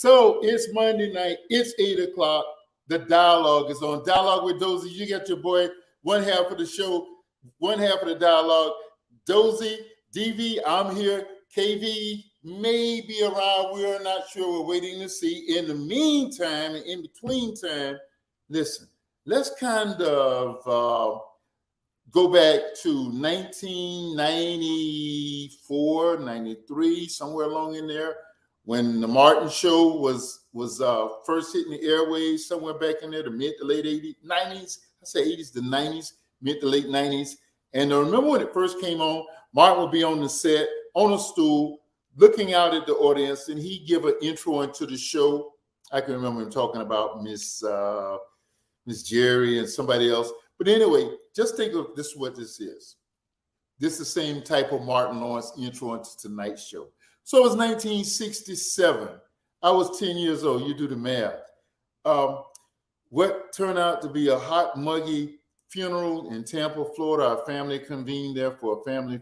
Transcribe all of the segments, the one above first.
So it's Monday night. It's 8 o'clock. The dialogue is on. Dialogue with Dozell. You got your boy, one half of the show, one half of the dialogue. Dozell, DV, I'm here. KV may be around. We're not sure. We're waiting to see. In the meantime, and in between time, listen, let's kind of go back to 1994, 93, somewhere along in there, when the Martin Show was first hitting the airwaves, somewhere back in there, the mid to late 80s, 90s. I say 80s to 90s, mid to late 90s. And I remember when it first came on, Martin would be on the set, on a stool, looking out at the audience, and he'd give an intro into the show. I can remember him talking about Miss Jerry and somebody else. But anyway, just think of this, what this is. This is the same type of Martin Lawrence intro into tonight's show. So it was 1967. I was 10 years old. You do the math. What turned out to be a hot, muggy funeral in Tampa, Florida. Our family convened there for the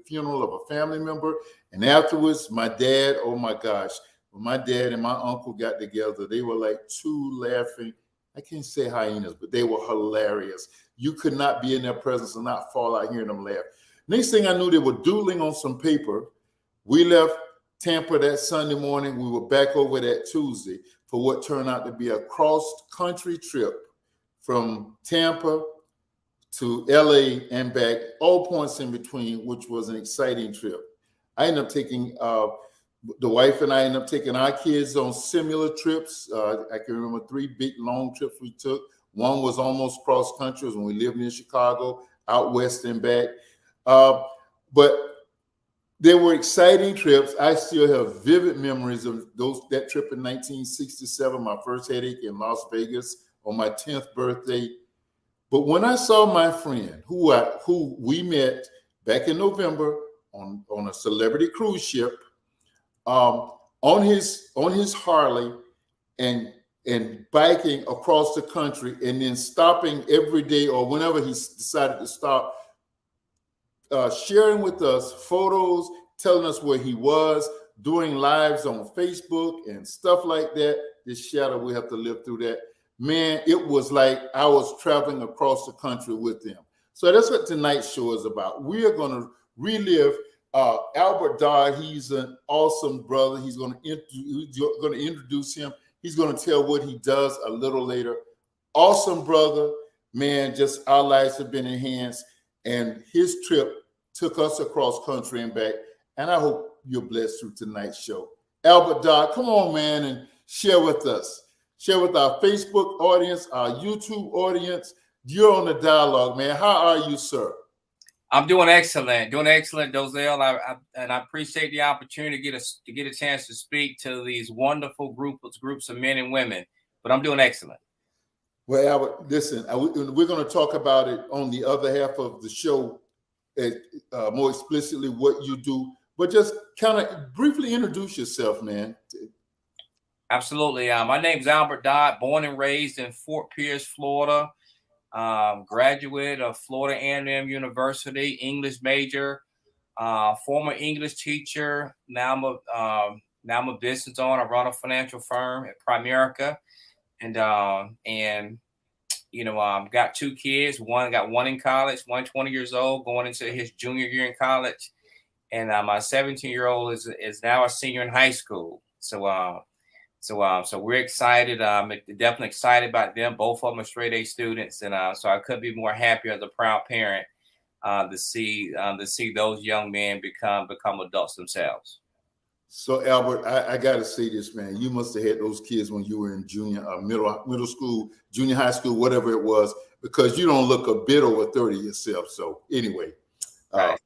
funeral of a family member. And afterwards, my dad, oh my gosh, when my dad and my uncle got together, they were like two laughing, I can't say hyenas, but they were hilarious. You could not be in their presence and not fall out hearing them laugh. Next thing I knew, they were doodling on some paper. We left Tampa that Sunday morning. We were back over that Tuesday for what turned out to be a cross-country trip from Tampa to LA and back, all points in between, which was an exciting trip. I ended up taking, the wife and I ended up taking our kids on similar trips. I can remember 3 big long trips we took. One was almost cross-country when we lived near Chicago, out west and back. But they were exciting trips. I still have vivid memories of that trip in 1967, my first headache in Las Vegas on my 10th birthday. But when I saw my friend, who we met back in November on a celebrity cruise ship, on his Harley and biking across the country, and then stopping every day or whenever he decided to stop, sharing with us photos, telling us where he was, doing lives on Facebook and stuff like that. This shadow, we have to live through that. Man, it was like I was traveling across the country with him. So that's what tonight's show is about. We are going to relive Albert Dodd. He's an awesome brother. He's going to introduce him. He's going to tell what he does a little later. Awesome brother. Man, just our lives have been enhanced. And his trip took us across country and back. And I hope you're blessed through tonight's show. Albert Dodd, come on, man, and share with us. Share with our Facebook audience, our YouTube audience. You're on the dialogue, man. How are you, sir? I'm doing excellent, Dozell. I appreciate the opportunity to get a chance to speak to these wonderful groups of men and women. But I'm doing excellent. Well, Albert, listen, we're going to talk about it on the other half of the show, more explicitly what you do. But just kind of briefly introduce yourself, man. Absolutely. My name's Albert Dodd, born and raised in Fort Pierce, Florida. Graduate of Florida A&M University, English major, former English teacher. Now I'm a business owner. I run a financial firm at Primerica, and got 2 kids. Got one in college, one 20 years old, going into his junior year in college, and my 17-year-old is now a senior in high school. So we're excited. Definitely excited about them. Both of them are straight A students, and so I couldn't be more happy as a proud parent to see those young men become adults themselves. So Albert, I got to say this, man. You must have had those kids when you were in middle school, junior high school, whatever it was, because you don't look a bit over 30 yourself. So anyway, right.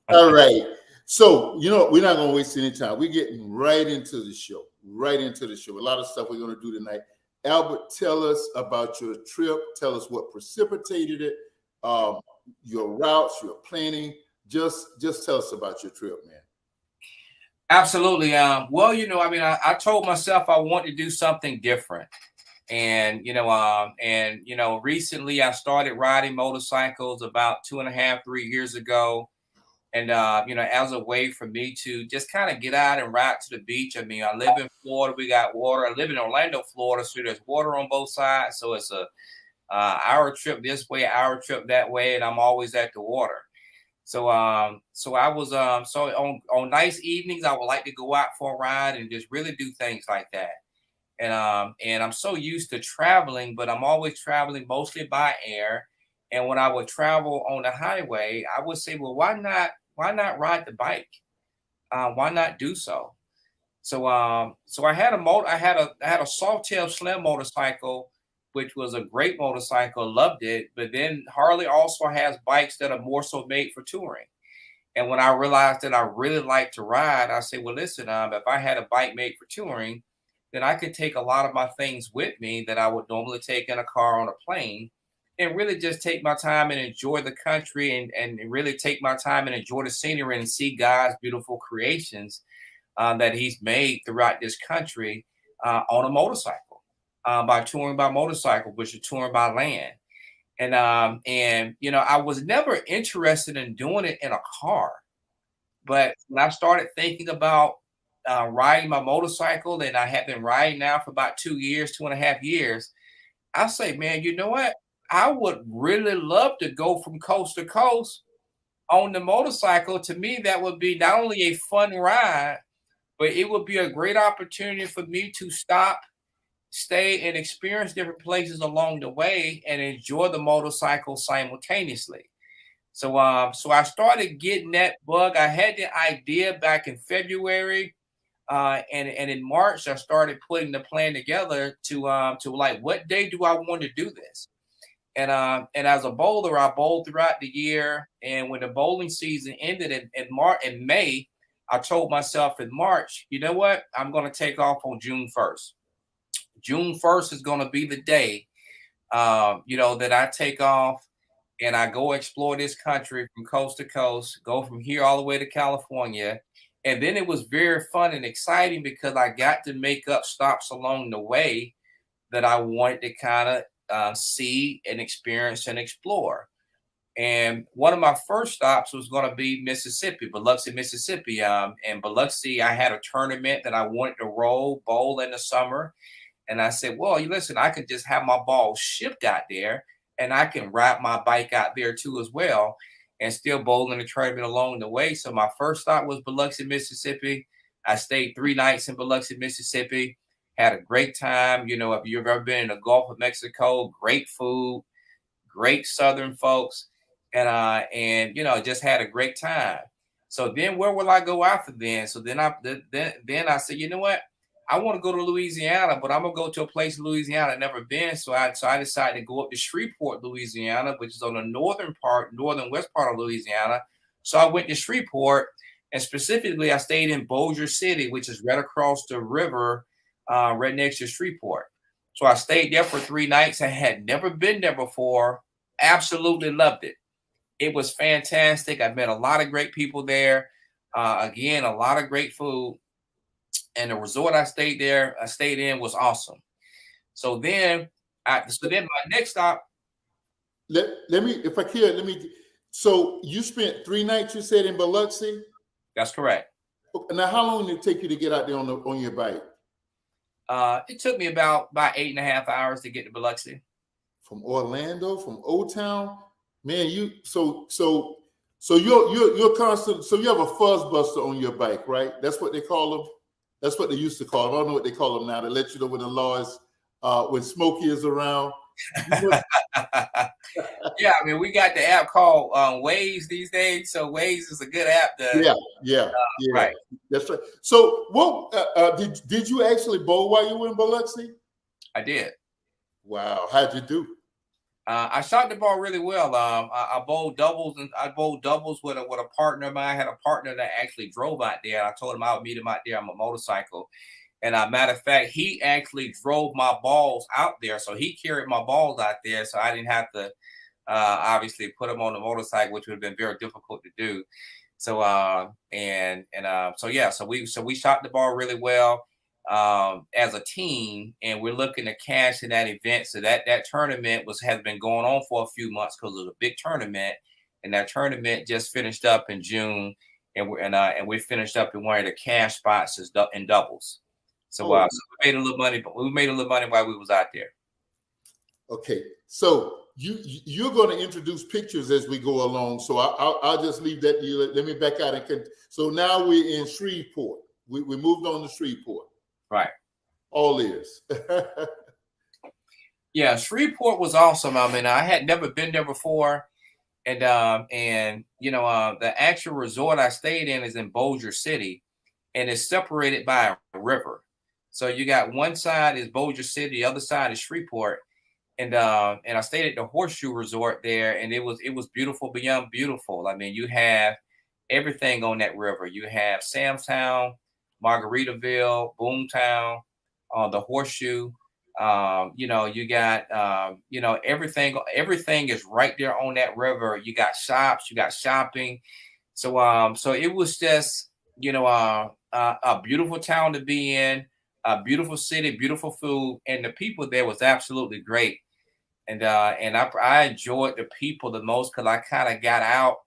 All right. So, we're not going to waste any time. We're getting right into the show. A lot of stuff we're going to do tonight. Albert, tell us about your trip. Tell us what precipitated it, your routes, your planning. Just tell us about your trip, man. Absolutely. I told myself I want to do something different. And recently I started riding motorcycles about 2.5, 3 years ago. And as a way for me to just kind of get out and ride to the beach. I mean, I live in Florida, we got water. I live in Orlando, Florida, so there's water on both sides. So it's a hour trip this way, hour trip that way, and I'm always at the water. So I was so on nice evenings, I would like to go out for a ride and just really do things like that. And I'm so used to traveling, but I'm always traveling mostly by air. And when I would travel on the highway, I would say, well, why not ride the bike? Why not do so? So I had a Sawtail Slim motorcycle, which was a great motorcycle, loved it. But then Harley also has bikes that are more so made for touring. And when I realized that I really like to ride, I said, well, listen, if I had a bike made for touring, then I could take a lot of my things with me that I would normally take in a car on a plane, and really just take my time and enjoy the country, and really take my time and enjoy the scenery and see God's beautiful creations that he's made throughout this country on a motorcycle, by touring by motorcycle, which is touring by land. And I was never interested in doing it in a car. But when I started thinking about riding my motorcycle, and I have been riding now for about 2 years, 2.5 years, I say, man, you know what? I would really love to go from coast to coast on the motorcycle. To me, that would be not only a fun ride, but it would be a great opportunity for me to stop, stay, and experience different places along the way and enjoy the motorcycle simultaneously. So I started getting that bug. I had the idea back in February, and in March I started putting the plan together to like, what day do I want to do this? And as a bowler, I bowled throughout the year. And when the bowling season ended in May, I told myself in March, you know what? I'm going to take off on June 1st. June 1st is going to be the day, that I take off and I go explore this country from coast to coast, go from here all the way to California. And then it was very fun and exciting because I got to make up stops along the way that I wanted to kind of see and experience and explore. And one of my first stops was going to be Mississippi, Biloxi, Mississippi. And Biloxi, I had a tournament that I wanted to bowl in the summer. And I said, well, you listen, I could just have my ball shipped out there, and I can ride my bike out there too as well, and still bowl in the tournament along the way. So my first stop was Biloxi, Mississippi. I stayed 3 nights in Biloxi, Mississippi, had a great time. If you've ever been in the Gulf of Mexico, great food, great Southern folks, and just had a great time. So then where will I go after then? So then I said, you know what? I want to go to Louisiana, but I'm gonna go to a place in Louisiana I've never been. So I decided to go up to Shreveport, Louisiana, which is on the northern west part of Louisiana. So I went to Shreveport, and specifically I stayed in Bossier City, which is right across the river, right next to Shreveport. So I stayed there for 3 nights. I had never been there before. Absolutely loved it. It was fantastic. I met a lot of great people there. Again, a lot of great food. And the resort I stayed in was awesome. So then my next stop. Let me, if I can, let me. So you spent 3 nights, you said, in Biloxi. That's correct. Now, how long did it take you to get out there on your bike? It took me about 8.5 hours to get to Biloxi. From Orlando, from Old Town, man. You're constant. So you have a fuzz buster on your bike, right? That's what they call them. That's what they used to call them. I don't know what they call them now. To let you know when the law is, when Smokey is around. Yeah, I mean, we got the app called Waze these days. So Waze is a good app. Yeah. Right. That's right. So, what did you actually bowl while you were in Biloxi? I did. Wow, how'd you do? I shot the ball really well. I bowled doubles, and I bowled doubles with a partner of mine. I had a partner that actually drove out there. I told him I would meet him out there on my motorcycle. And matter of fact, he actually drove my balls out there. So he carried my balls out there. So I didn't have to obviously put them on the motorcycle, which would have been very difficult to do. So we shot the ball really well as a team, and we're looking to cash in that event. So that tournament has been going on for a few months because it was a big tournament, and that tournament just finished up in June, and we finished up in one of the cash spots in doubles. So, Oh, so we made a little money, but we made a little money while we was out there. okay. So you're going to introduce pictures as we go along. So I'll just leave that to you. Let me back out so now we're in Shreveport. We moved on to Shreveport. Right. All ears. Yeah, Shreveport was awesome. I mean, I had never been there before, and the actual resort I stayed in is in Bossier City, and it's separated by a river. So you got one side is Bossier City, the other side is Shreveport, and I stayed at the Horseshoe Resort there, and it was beautiful beyond beautiful. I mean, you have everything on that river. You have Samstown, Margaritaville, Boomtown, the Horseshoe. You got everything is right there on that river. You got shops, you got shopping. So it was just a beautiful town to be in, a beautiful city, beautiful food, and the people there was absolutely great. And I enjoyed the people the most because I kind of got out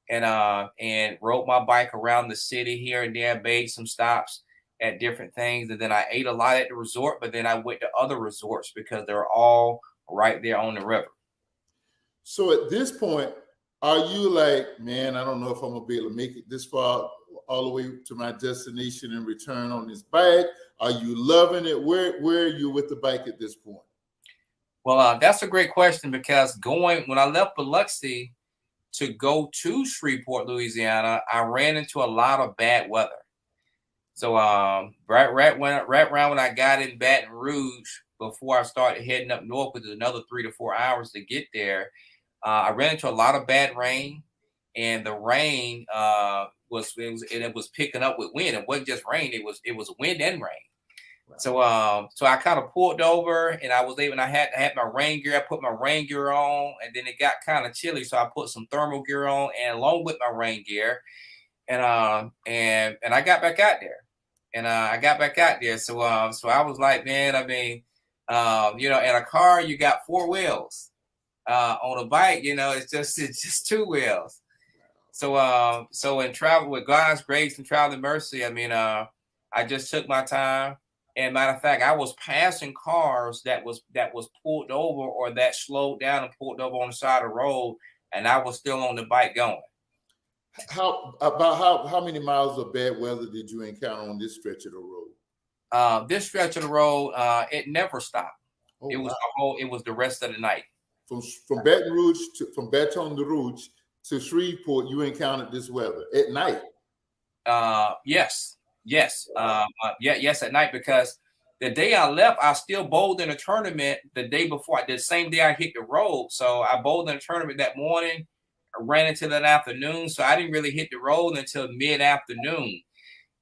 and rode my bike around the city here and there, made some stops at different things, and then I ate a lot at the resort, but then I went to other resorts because they're all right there on the river. So at this point, are you like, man, I don't know if I'm gonna be able to make it this far all the way to my destination and return on this bike? Are you loving it? Where are you with the bike at this point? Well, that's a great question because when I left Biloxi to go to Shreveport, Louisiana, I ran into a lot of bad weather. So right around when I got in Baton Rouge, before I started heading up north, which is another 3 to 4 hours to get there, I ran into a lot of bad rain, and the rain was picking up with wind. It wasn't just rain; it was wind and rain. Wow. So I kind of pulled over, and I had my rain gear. I put my rain gear on, and then it got kind of chilly, so I put some thermal gear on, and along with my rain gear, and I got back out there. So I was like, man, I mean, in a car you got four wheels. On a bike, it's just two wheels. So in travel with God's grace and travel and mercy, I mean, I just took my time. And matter of fact, I was passing cars that was pulled over or that slowed down and pulled over on the side of the road, and I was still on the bike going. How many miles of bad weather did you encounter on this stretch of the road? This stretch of the road, it never stopped. Oh, it was the rest of the night. From Baton Rouge to Shreveport, you encountered this weather at night. Yes. Yes, at night, because the day I left, I still bowled in a tournament the day before. The same day I hit the road, so I bowled in a tournament that morning. I ran into that afternoon, so I didn't really hit the road until mid-afternoon.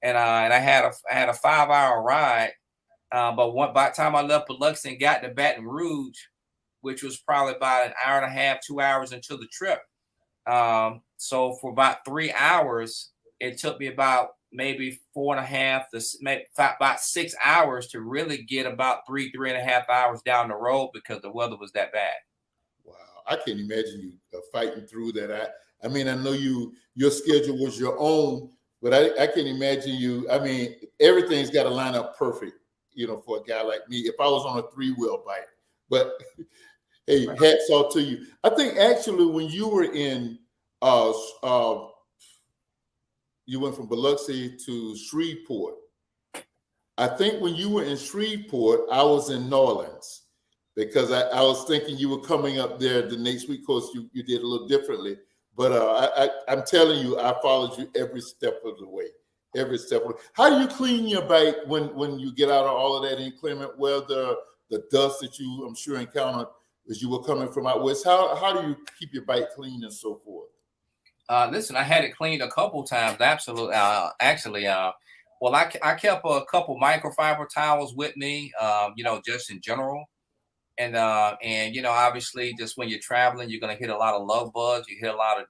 And I had a 5-hour ride, but by the time I left Biloxi and got to Baton Rouge, which was probably about an hour and a half, 2 hours into the trip. So for about 3 hours, it took me about maybe 4.5 to about 6 hours to really get about 3.5 hours down the road because the weather was that bad. Wow, I can't imagine you fighting through that. I mean, I know your schedule was your own, but I can't imagine you. I mean, everything's got to line up perfect, for a guy like me. If I was on a 3-wheel bike, but hey, right. Hats off to you. I think actually when you were in you went from Biloxi to Shreveport. I think when you were in Shreveport, I was in New Orleans because I was thinking you were coming up there the next week. Of course, you did a little differently. But I'm telling you, I followed you every step of the way. Every step of the way. How do you clean your bike when you get out of all of that inclement weather, the dust that you, I'm sure, encountered as you were coming from out west? How do you keep your bike clean and so forth? Listen, I had it cleaned a couple times. Absolutely. Well, I kept a couple microfiber towels with me, just in general. And obviously just when you're traveling, you're going to hit a lot of love bugs. You hit a lot of,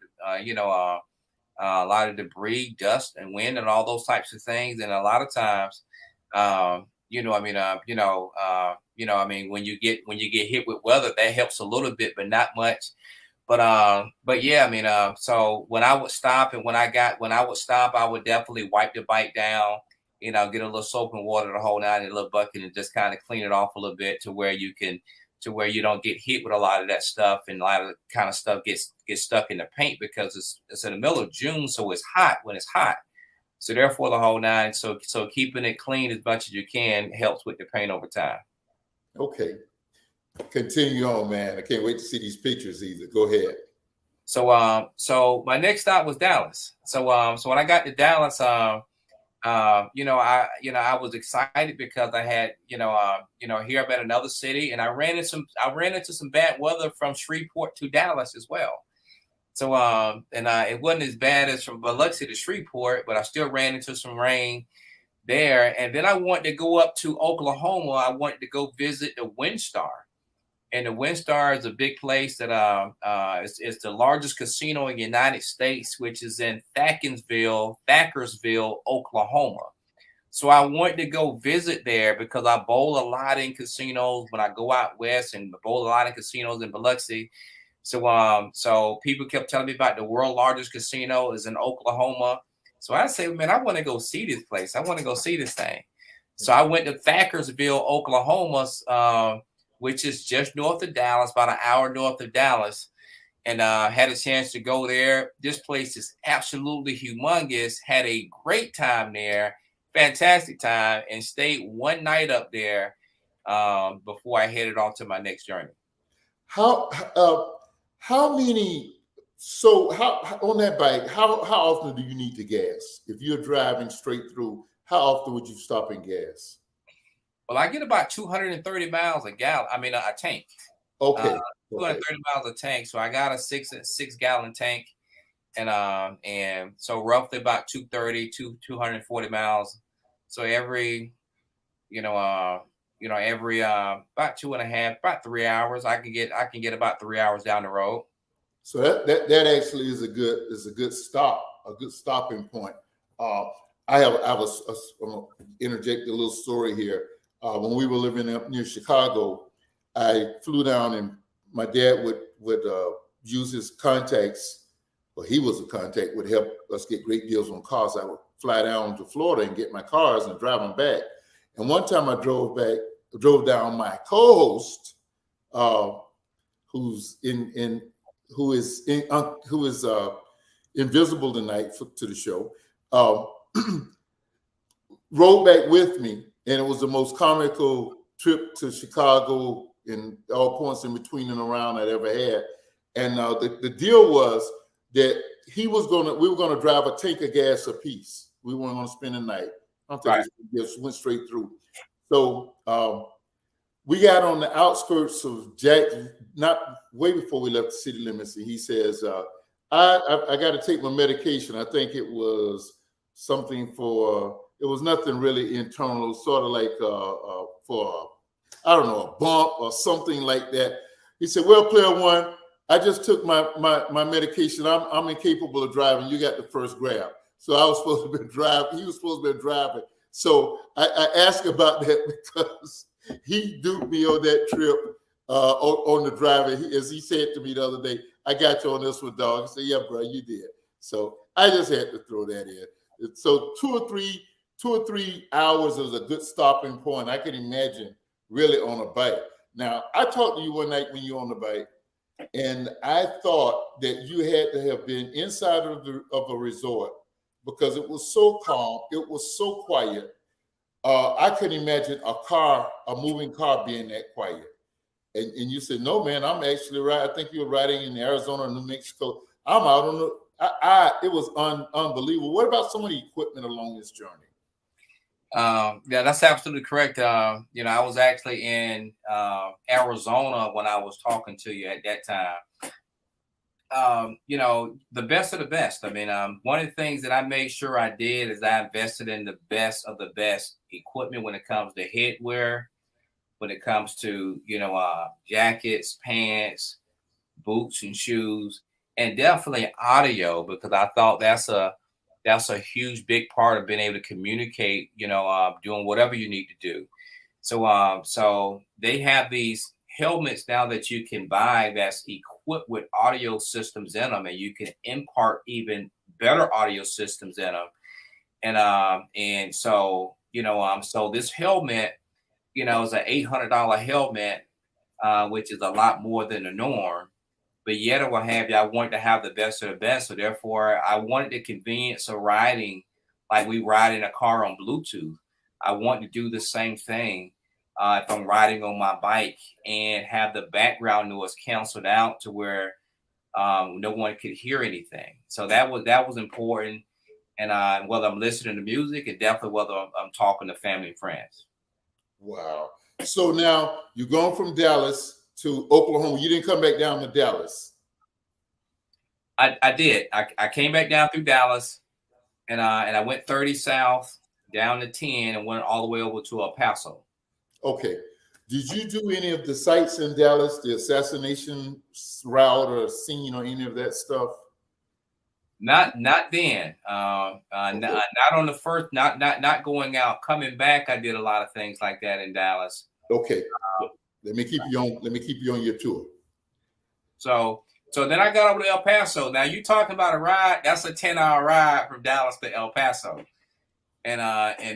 a lot of debris, dust and wind and all those types of things. And a lot of times, when you get hit with weather, that helps a little bit, but not much. But yeah, I mean, so when I would stop and when I would stop, I would definitely wipe the bike down, get a little soap and water to hold down in a little bucket and just kind of clean it off a little bit to where you don't get hit with a lot of that stuff, and a lot of the kind of stuff gets stuck in the paint because it's in the middle of June, so it's hot when it's hot. So therefore the whole nine. So keeping it clean as much as you can helps with the paint over time. Okay. Continue on, man. I can't wait to see these pictures either. Go ahead. So my next stop was Dallas. So when I got to Dallas, I was excited because I had, here I'm at another city, and I ran into some bad weather from Shreveport to Dallas as well. So it wasn't as bad as from Biloxi to Shreveport, but I still ran into some rain there. And then I wanted to go up to Oklahoma. I wanted to go visit the WinStar. And the WinStar is a big place that it's the largest casino in the United States, which is in Thackersville, Oklahoma. So I wanted to go visit there because I bowl a lot in casinos when I go out west, and bowl a lot in casinos in Biloxi. So people kept telling me about the world's largest casino is in Oklahoma. So I say, man, I want to go see this place. I want to go see this thing. So I went to Thackersville, Oklahoma, which is just north of Dallas, about an hour north of Dallas, and had a chance to go there. This place is absolutely humongous. Had a great time there, fantastic time, and stayed one night up there before I headed off to my next journey. How many? So how on that bike? How often do you need to gas? If you're driving straight through, how often would you stop and gas? Well, I get about 230 miles a tank. Okay. 230 miles a tank. So I got a six gallon tank, and so roughly about 240 miles. So every about 2.5, about 3 hours, I can get about 3 hours down the road. So that actually is a good stopping point. I was I'm gonna interject a little story here. When we were living up near Chicago, I flew down, and my dad would use his contacts. Well, he was a contact, would help us get great deals on cars. I would fly down to Florida and get my cars and drive them back. And one time I drove down my co-host, who is invisible tonight to the show, rode back with me. And it was the most comical trip to Chicago in all points in between and around I'd ever had. And the deal was that we were gonna drive a tank of gas apiece. We weren't gonna spend the night. I don't think it just went straight through. So we got on the outskirts of not way before we left the city limits, and he says, I got to take my medication. I think it was something for. It was nothing really internal. It was sort of like for I don't know, a bump or something like that. He said, "Well, player one, I just took my medication. I'm incapable of driving. You got the first grab." So I was supposed to be driving. He was supposed to be driving. So I asked about that because he duped me on that trip on the driving. As he said to me the other day, "I got you on this one, dog." I said, "Yeah, bro, you did." So I just had to throw that in. So 2 or 3 hours is a good stopping point. I can imagine really on a bike. Now, I talked to you one night when you were on the bike, and I thought that you had to have been inside of a resort because it was so calm, it was so quiet. I couldn't imagine a moving car being that quiet. And you said, "No, man, I'm actually right." I think you were riding in Arizona or New Mexico. I'm out on the. It was unbelievable. What about some of the equipment along this journey? Yeah, that's absolutely correct. I was actually in Arizona when I was talking to you at that time. The best of the best. I mean, one of the things that I made sure I did is I invested in the best of the best equipment when it comes to headwear, when it comes to, jackets, pants, boots and shoes, and definitely audio, because I thought that's a huge, big part of being able to communicate, doing whatever you need to do. So they have these helmets now that you can buy that's equipped with audio systems in them, and you can impart even better audio systems in them. And so so this helmet, is an $800 helmet, which is a lot more than the norm. But yet, it will have you. I wanted to have the best of the best, so therefore, I wanted the convenience of riding, like we ride in a car on Bluetooth. I want to do the same thing if I'm riding on my bike, and have the background noise canceled out to where no one could hear anything. So that was important. And whether I'm listening to music, and definitely whether I'm talking to family and friends. Wow. So now you're going from Dallas to Oklahoma. You didn't come back down to Dallas. I did. I came back down through Dallas, and I went 30 south down to 10 and went all the way over to El Paso. Okay. Did you do any of the sites in Dallas, the assassination route or scene or any of that stuff? Not then. Okay. Not on the first. Not going out. Coming back, I did a lot of things like that in Dallas. Okay. Let me keep you on your tour. So then I got over to El Paso. Now you talking about a ride? That's a 10-hour ride from Dallas to El Paso. And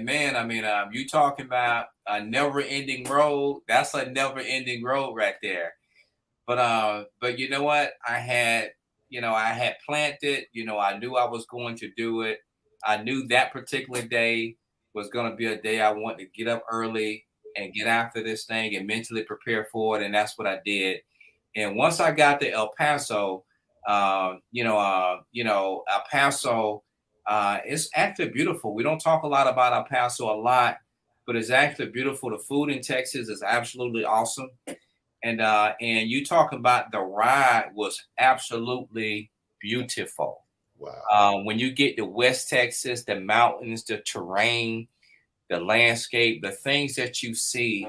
man, I mean, you talking about a never-ending road? That's a never-ending road right there. But you know what? I had planned it. I knew I was going to do it. I knew that particular day was going to be a day I wanted to get up early and get after this thing and mentally prepare for it. And that's what I did. And once I got to El Paso, El Paso, it's actually beautiful. We don't talk a lot about El Paso a lot, but it's actually beautiful. The food in Texas is absolutely awesome. And you talk about the ride was absolutely beautiful. Wow. When you get to West Texas, the mountains, the terrain, the landscape, the things that you see,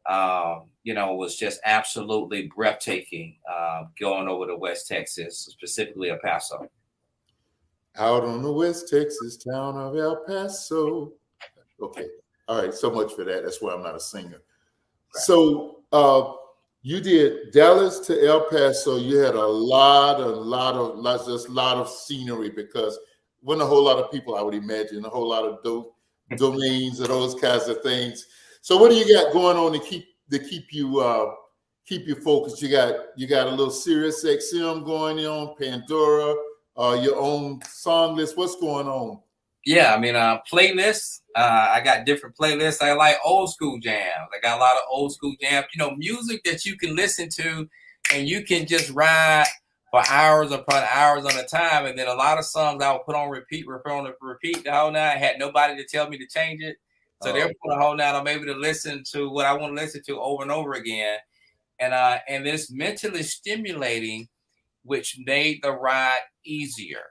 was just absolutely breathtaking going over to West Texas, specifically El Paso. Out on the West Texas town of El Paso. Okay. All right. So much for that. That's why I'm not a singer. Right. So you did Dallas to El Paso. You had a lot of scenery because wasn't a whole lot of people, I would imagine, a whole lot of domains and those kinds of things. So what do you got going on to keep you focused? You got a little Sirius XM going on, Pandora, your own song list. What's going on? Yeah, I mean, playlists. I got different playlists. I like old school jams. I got a lot of old school jams. Music that you can listen to, and you can just ride for hours upon hours on a time. And then a lot of songs I would put on repeat the whole night. I had nobody to tell me to change it. So therefore, the whole night I'm able to listen to what I want to listen to over and over again. And it's mentally stimulating, which made the ride easier.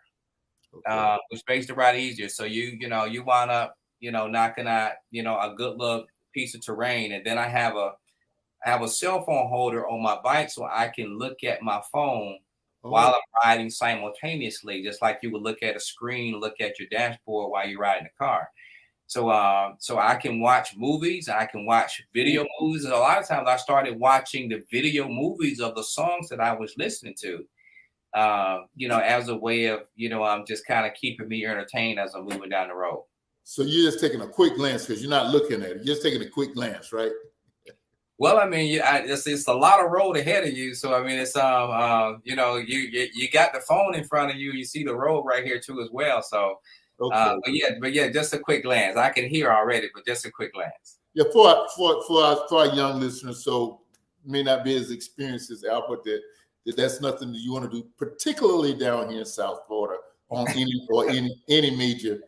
Okay. Which makes the ride easier. So you wind up, knocking out, a good little piece of terrain. And then I have a cell phone holder on my bike so I can look at my phone while I'm riding simultaneously, just like you would look at a screen, look at your dashboard while you're riding the car. So I can watch movies, I can watch video movies. And a lot of times I started watching the video movies of the songs that I was listening to. As a way of, I'm just kind of keeping me entertained as I'm moving down the road. So you're just taking a quick glance because you're not looking at it. You're just taking a quick glance, right? Well, I mean, it's a lot of road ahead of you. So, I mean, it's, you got the phone in front of you. You see the road right here too as well. So, okay. but yeah, just a quick glance. I can hear already, but just a quick glance. Yeah, for our young listeners, so may not be as experienced as Albert, that's nothing that you want to do, particularly down here in South Florida on any major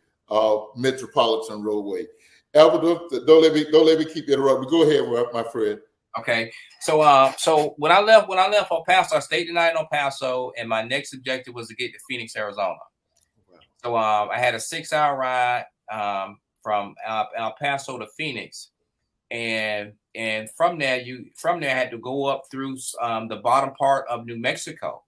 metropolitan roadway. Albert, don't let me keep interrupting. Go ahead, my friend. Okay, so when I left El Paso, I stayed the night in El Paso, and my next objective was to get to Phoenix, Arizona. Wow. So I had a 6-hour ride from El Paso to Phoenix, and from there I had to go up through the bottom part of New Mexico,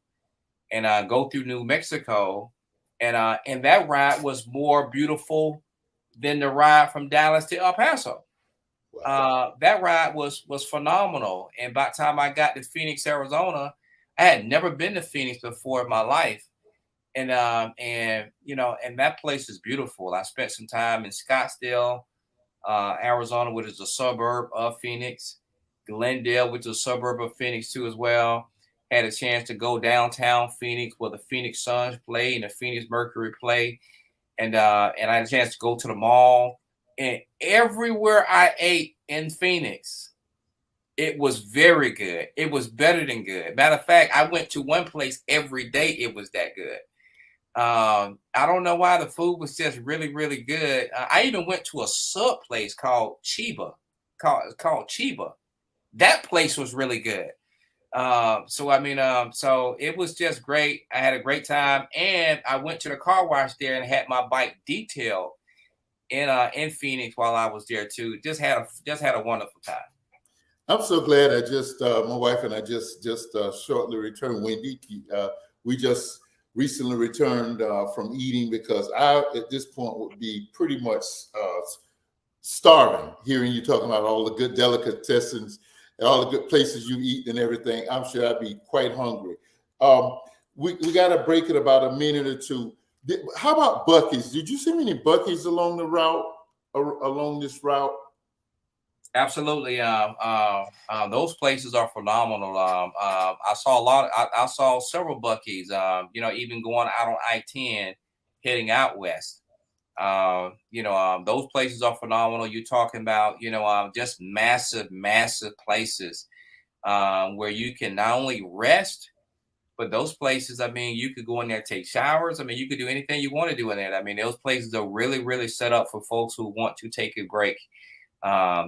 and go through New Mexico, and that ride was more beautiful than the ride from Dallas to El Paso. Wow. That ride was phenomenal, and by the time I got to Phoenix, Arizona, I had never been to Phoenix before in my life. And you know, and that place is beautiful. I spent some time in Scottsdale, Arizona, which is a suburb of Phoenix. Glendale, which is a suburb of Phoenix too, as well. Had a chance to go downtown Phoenix where the Phoenix Suns play and the Phoenix Mercury play, and I had a chance to go to the mall. And everywhere I ate in Phoenix, it was very good. It was better than good. Matter of fact, I went to one place every day. It was that good. I don't know why the food was just really, really good. I even went to a sub place called Chiba, called Chiba. That place was really good. So I mean, so it was just great. I had a great time, and I went to the car wash there and had my bike detailed in Phoenix while I was there too. Just had a wonderful time. I'm so glad I just my wife and I just shortly returned. Wendy, we just recently returned from eating because I at this point would be pretty much starving. Hearing you talking about all the good delicatessens and all the good places you eat and everything, I'm sure I'd be quite hungry. We got to break it about a minute or two. How about Buc-ee's? Did you see many Buc-ee's along the route, along this route? Absolutely. Those places are phenomenal. I saw a lot. I saw several Buc-ee's. You know, even going out on I-10, heading out west. Those places are phenomenal. You're talking about, just massive, massive places where you can not only rest, but those places, I mean, you could go in there, take showers. I mean, you could do anything you want to do in there. I mean, those places are really, really set up for folks who want to take a break.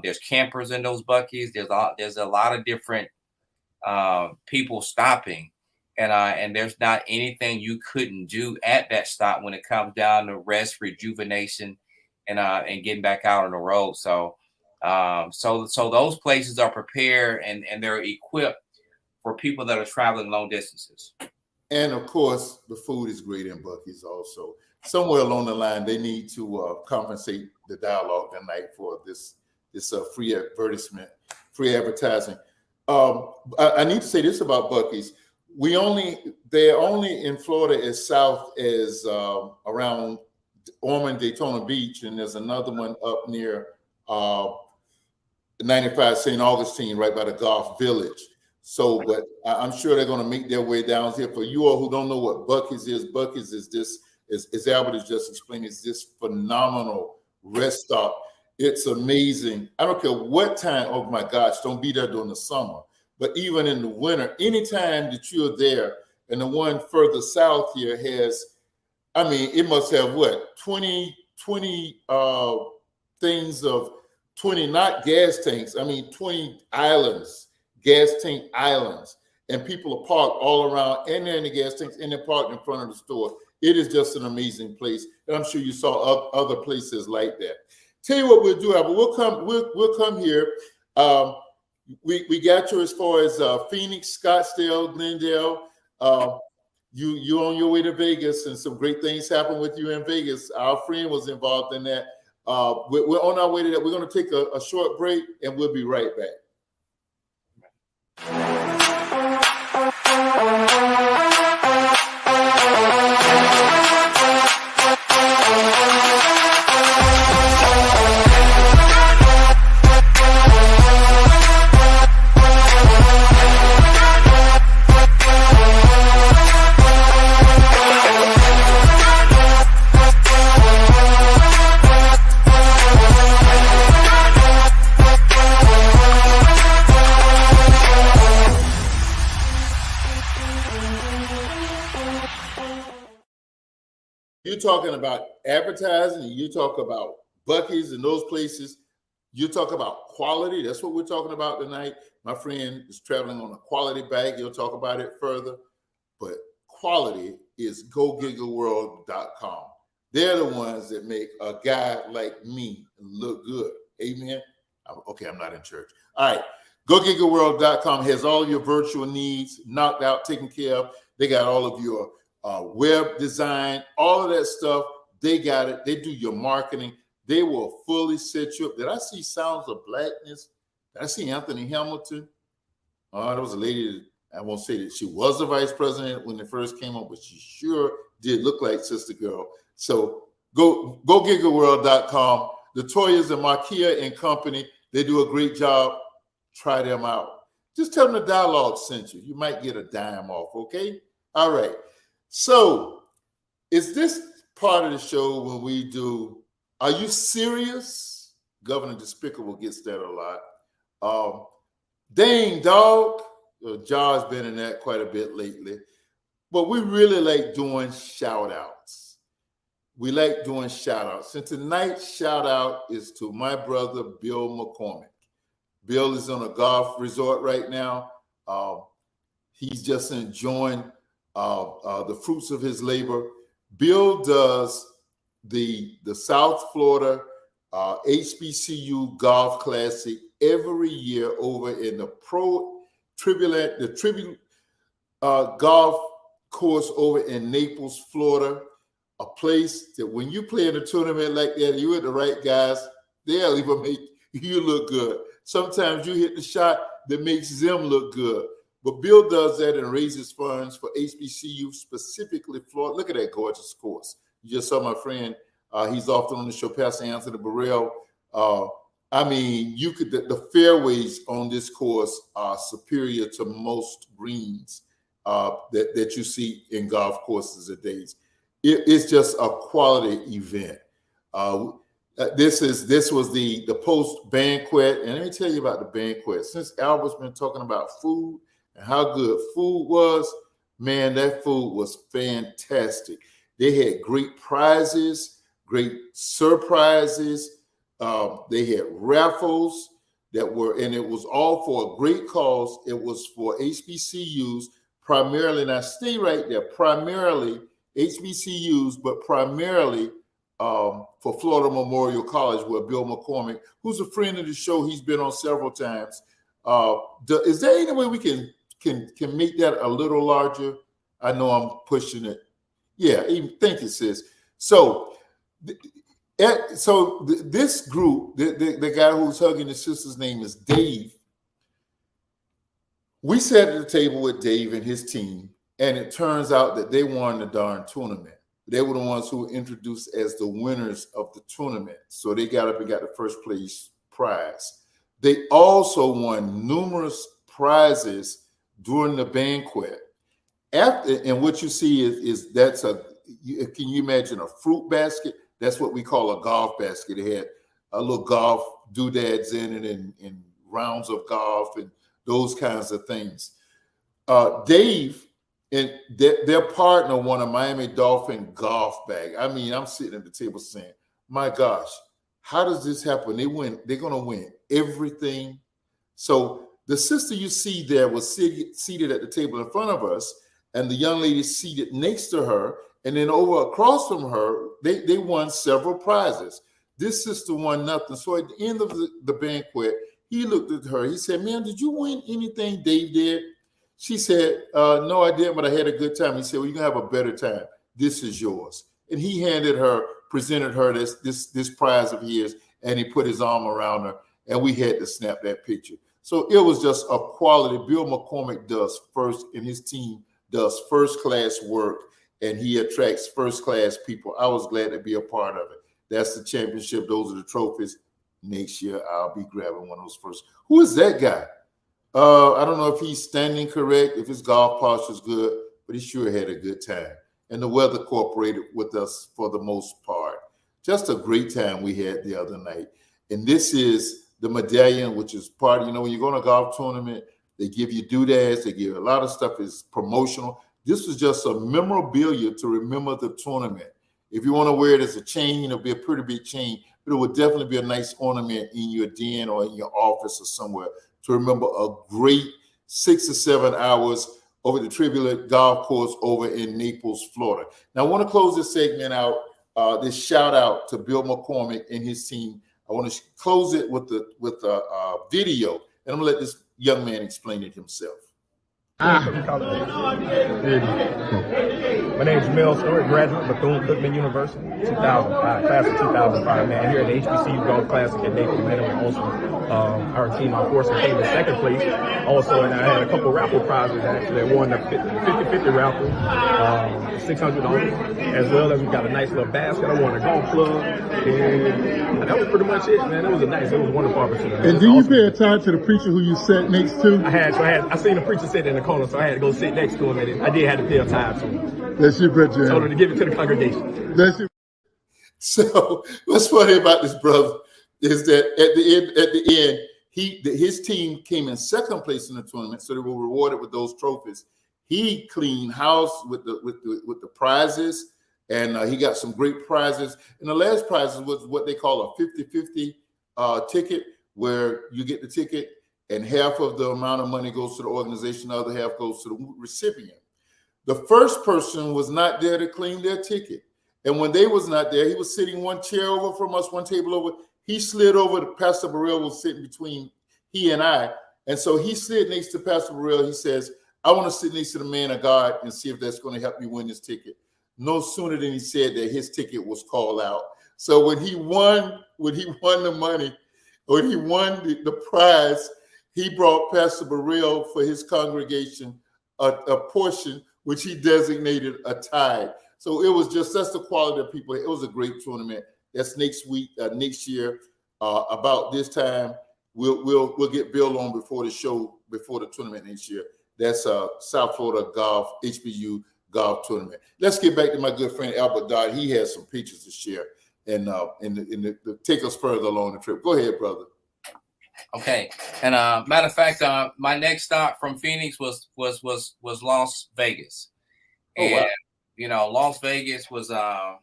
There's campers in those Buc-ee's. There's a lot of different people stopping, and there's not anything you couldn't do at that stop when it comes down to rest, rejuvenation, and getting back out on the road. So those places are prepared and they're equipped for people that are traveling long distances. And of course, the food is great in Buc-ee's also. Somewhere along the line, they need to compensate the dialogue tonight for this free advertisement, free advertising. I need to say this about Buc-ee's. They're only in Florida as south as around Ormond, Daytona Beach, and there's another one up near 95 St. Augustine, right by the Golf Village. So, but I'm sure they're going to make their way down here. For you all who don't know what Buc-ee's is this, as Albert has just explained, is this phenomenal rest stop. It's amazing. I don't care what time. Oh my gosh, don't be there during the summer. But even in the winter, anytime that you're there, and the one further south here has, I mean, it must have what, 20 things of 20, not gas tanks. I mean, 20 islands, gas tank islands. And people are parked all around, and they're in the gas tanks, and they're parked in front of the store. It is just an amazing place. And I'm sure you saw other places like that. Tell you what we'll do, Albert. We'll come here. We got you as far as Phoenix, Scottsdale, Glendale. You on your way to Vegas, and some great things happened with you in Vegas. Our friend was involved in that. We're on our way to that. We're going to take a short break, and we'll be right back. You're talking about advertising, and you talk about Buc-ee's and those places. You talk about quality. That's what we're talking about tonight. My friend is traveling on a quality bag. He'll talk about it further. But quality is GoGigaWorld.com. They're the ones that make a guy like me look good. Amen. Okay, I'm not in church. All right. GoGigaWorld.com has all your virtual needs knocked out, taken care of. They got all of your web design, all of that stuff. They got it. They do your marketing. They will fully set you up. Did I see Sounds of Blackness? Did I see Anthony Hamilton? Oh, there was a lady I won't say that she was the vice president when it first came up, but she sure did look like Sister Girl. So go gigaworld.com. The Toyas and Markia and company, they do a great job. Try them out. Just tell them the dialogue sent you. You might get a dime off, okay? All right. So is this part of the show when we do, are you serious? Governor Despicable gets that a lot. Dang, dog. Jar's been in that quite a bit lately. But we really like doing shout outs. We like doing shout outs. And tonight's shout out is to my brother, Bill McCormick. Bill is on a golf resort right now. He's just enjoying the fruits of his labor. Bill does the South Florida HBCU Golf Classic every year over in the Tribute Golf Course over in Naples, Florida, a place that when you play in a tournament like that, you with the right guys, they'll even make you look good. Sometimes you hit the shot that makes them look good. But Bill does that and raises funds for HBCU, specifically Florida. Look at that gorgeous course. You just saw my friend. He's often on the show, Pastor Anthony Burrell. I mean, you could the fairways on this course are superior to most greens that you see in golf courses nowadays. It's just a quality event. This was the post banquet, and let me tell you about the banquet. Since Albert's been talking about food and how good food was, man, that food was fantastic. They had great prizes, great surprises. They had raffles that were, and it was all for a great cause. It was for HBCUs primarily, and I stay right there, primarily HBCUs, but primarily for Florida Memorial College, where Bill McCormick, who's a friend of the show, he's been on several times. Is there any way we can make that a little larger? I know I'm pushing it. Yeah, thank you, sis. So this group, the guy who's hugging his sister's name is Dave. We sat at the table with Dave and his team, and it turns out that they won the darn tournament. They were the ones who were introduced as the winners of the tournament. So they got up and got the first place prize. They also won numerous prizes during the banquet. And what you see is that's can you imagine a fruit basket? That's what we call a golf basket. It had a little golf doodads in it and rounds of golf and those kinds of things. Dave and their partner won a Miami Dolphin golf bag. I mean, I'm sitting at the table saying, my gosh, how does this happen? They're going to win everything. So the sister you see there was seated at the table in front of us, and the young lady seated next to her. And then over across from her, they won several prizes. This sister won nothing. So at the end of the banquet, he looked at her. He said, "Ma'am, did you win anything Dave did?" She said, "No, I didn't, but I had a good time." He said, "Well, you're going to have a better time. This is yours." And he presented her this prize of his, and he put his arm around her, and we had to snap that picture. So it was just a quality. Bill McCormick and his team does first-class work, and he attracts first-class people. I was glad to be a part of it. That's the championship. Those are the trophies. Next year, I'll be grabbing one of those first. Who is that guy? I don't know if he's standing correct, if his golf posture is good, but he sure had a good time. And the weather cooperated with us for the most part. Just a great time we had the other night. And this is the medallion, which is part, when you go to a golf tournament, they give you doodads, they give a lot of stuff is promotional. This was just a memorabilia to remember the tournament. If you want to wear it as a chain, it'll be a pretty big chain, but it would definitely be a nice ornament in your den or in your office or somewhere to remember a great 6 or 7 hours over the Tribute Golf Course over in Naples, Florida. Now, I want to close this segment out, this shout out to Bill McCormick and his team. I want to close it with a video, and I'm going to let this young man explain it himself. My name is Mel Stewart, graduate of Bethune-Cookman University, 2005, class of 2005. Man, here at the HBCU Golf Classic at Nathan Meadow. Also, our team, of course, came in second place. Also, and I had a couple raffle prizes actually. I won the 50-50 raffle, $600, as well as we got a nice little basket. I won a golf club, and that was pretty much it, man. It was a wonderful opportunity. And do you pay attention to the preacher who you sat next to? I seen the preacher sitting in the corner, so I had to go sit next to him, and I did have to pay a tithe to him. That's your brother. Told him to give it to the congregation. That's your. So what's funny about this brother is that at the end, his team came in second place in the tournament, so they were rewarded with those trophies. He cleaned house with the prizes, and he got some great prizes. And the last prize was what they call a 50-50 ticket, where you get the ticket and half of the amount of money goes to the organization, the other half goes to the recipient. The first person was not there to claim their ticket. And when they was not there, he was sitting one chair over from us, one table over. He slid over to Pastor Burrell, was sitting between he and I. And so he slid next to Pastor Burrell. He says, I want to sit next to the man of God and see if that's going to help me win this ticket. No sooner than he said that his ticket was called out. So when he won the money, when he won the prize, he brought Pastor Burrell for his congregation a portion which he designated a tithe. So it was that's the quality of people. It was a great tournament. That's next week, next year, about this time. We'll get Bill on before the tournament next year. That's South Florida Golf HBU Golf Tournament. Let's get back to my good friend Albert Dodd. He has some pictures to share and take us further along the trip. Go ahead, brother. Okay, and matter of fact, my next stop from Phoenix was Las Vegas. And, wow. Las Vegas was that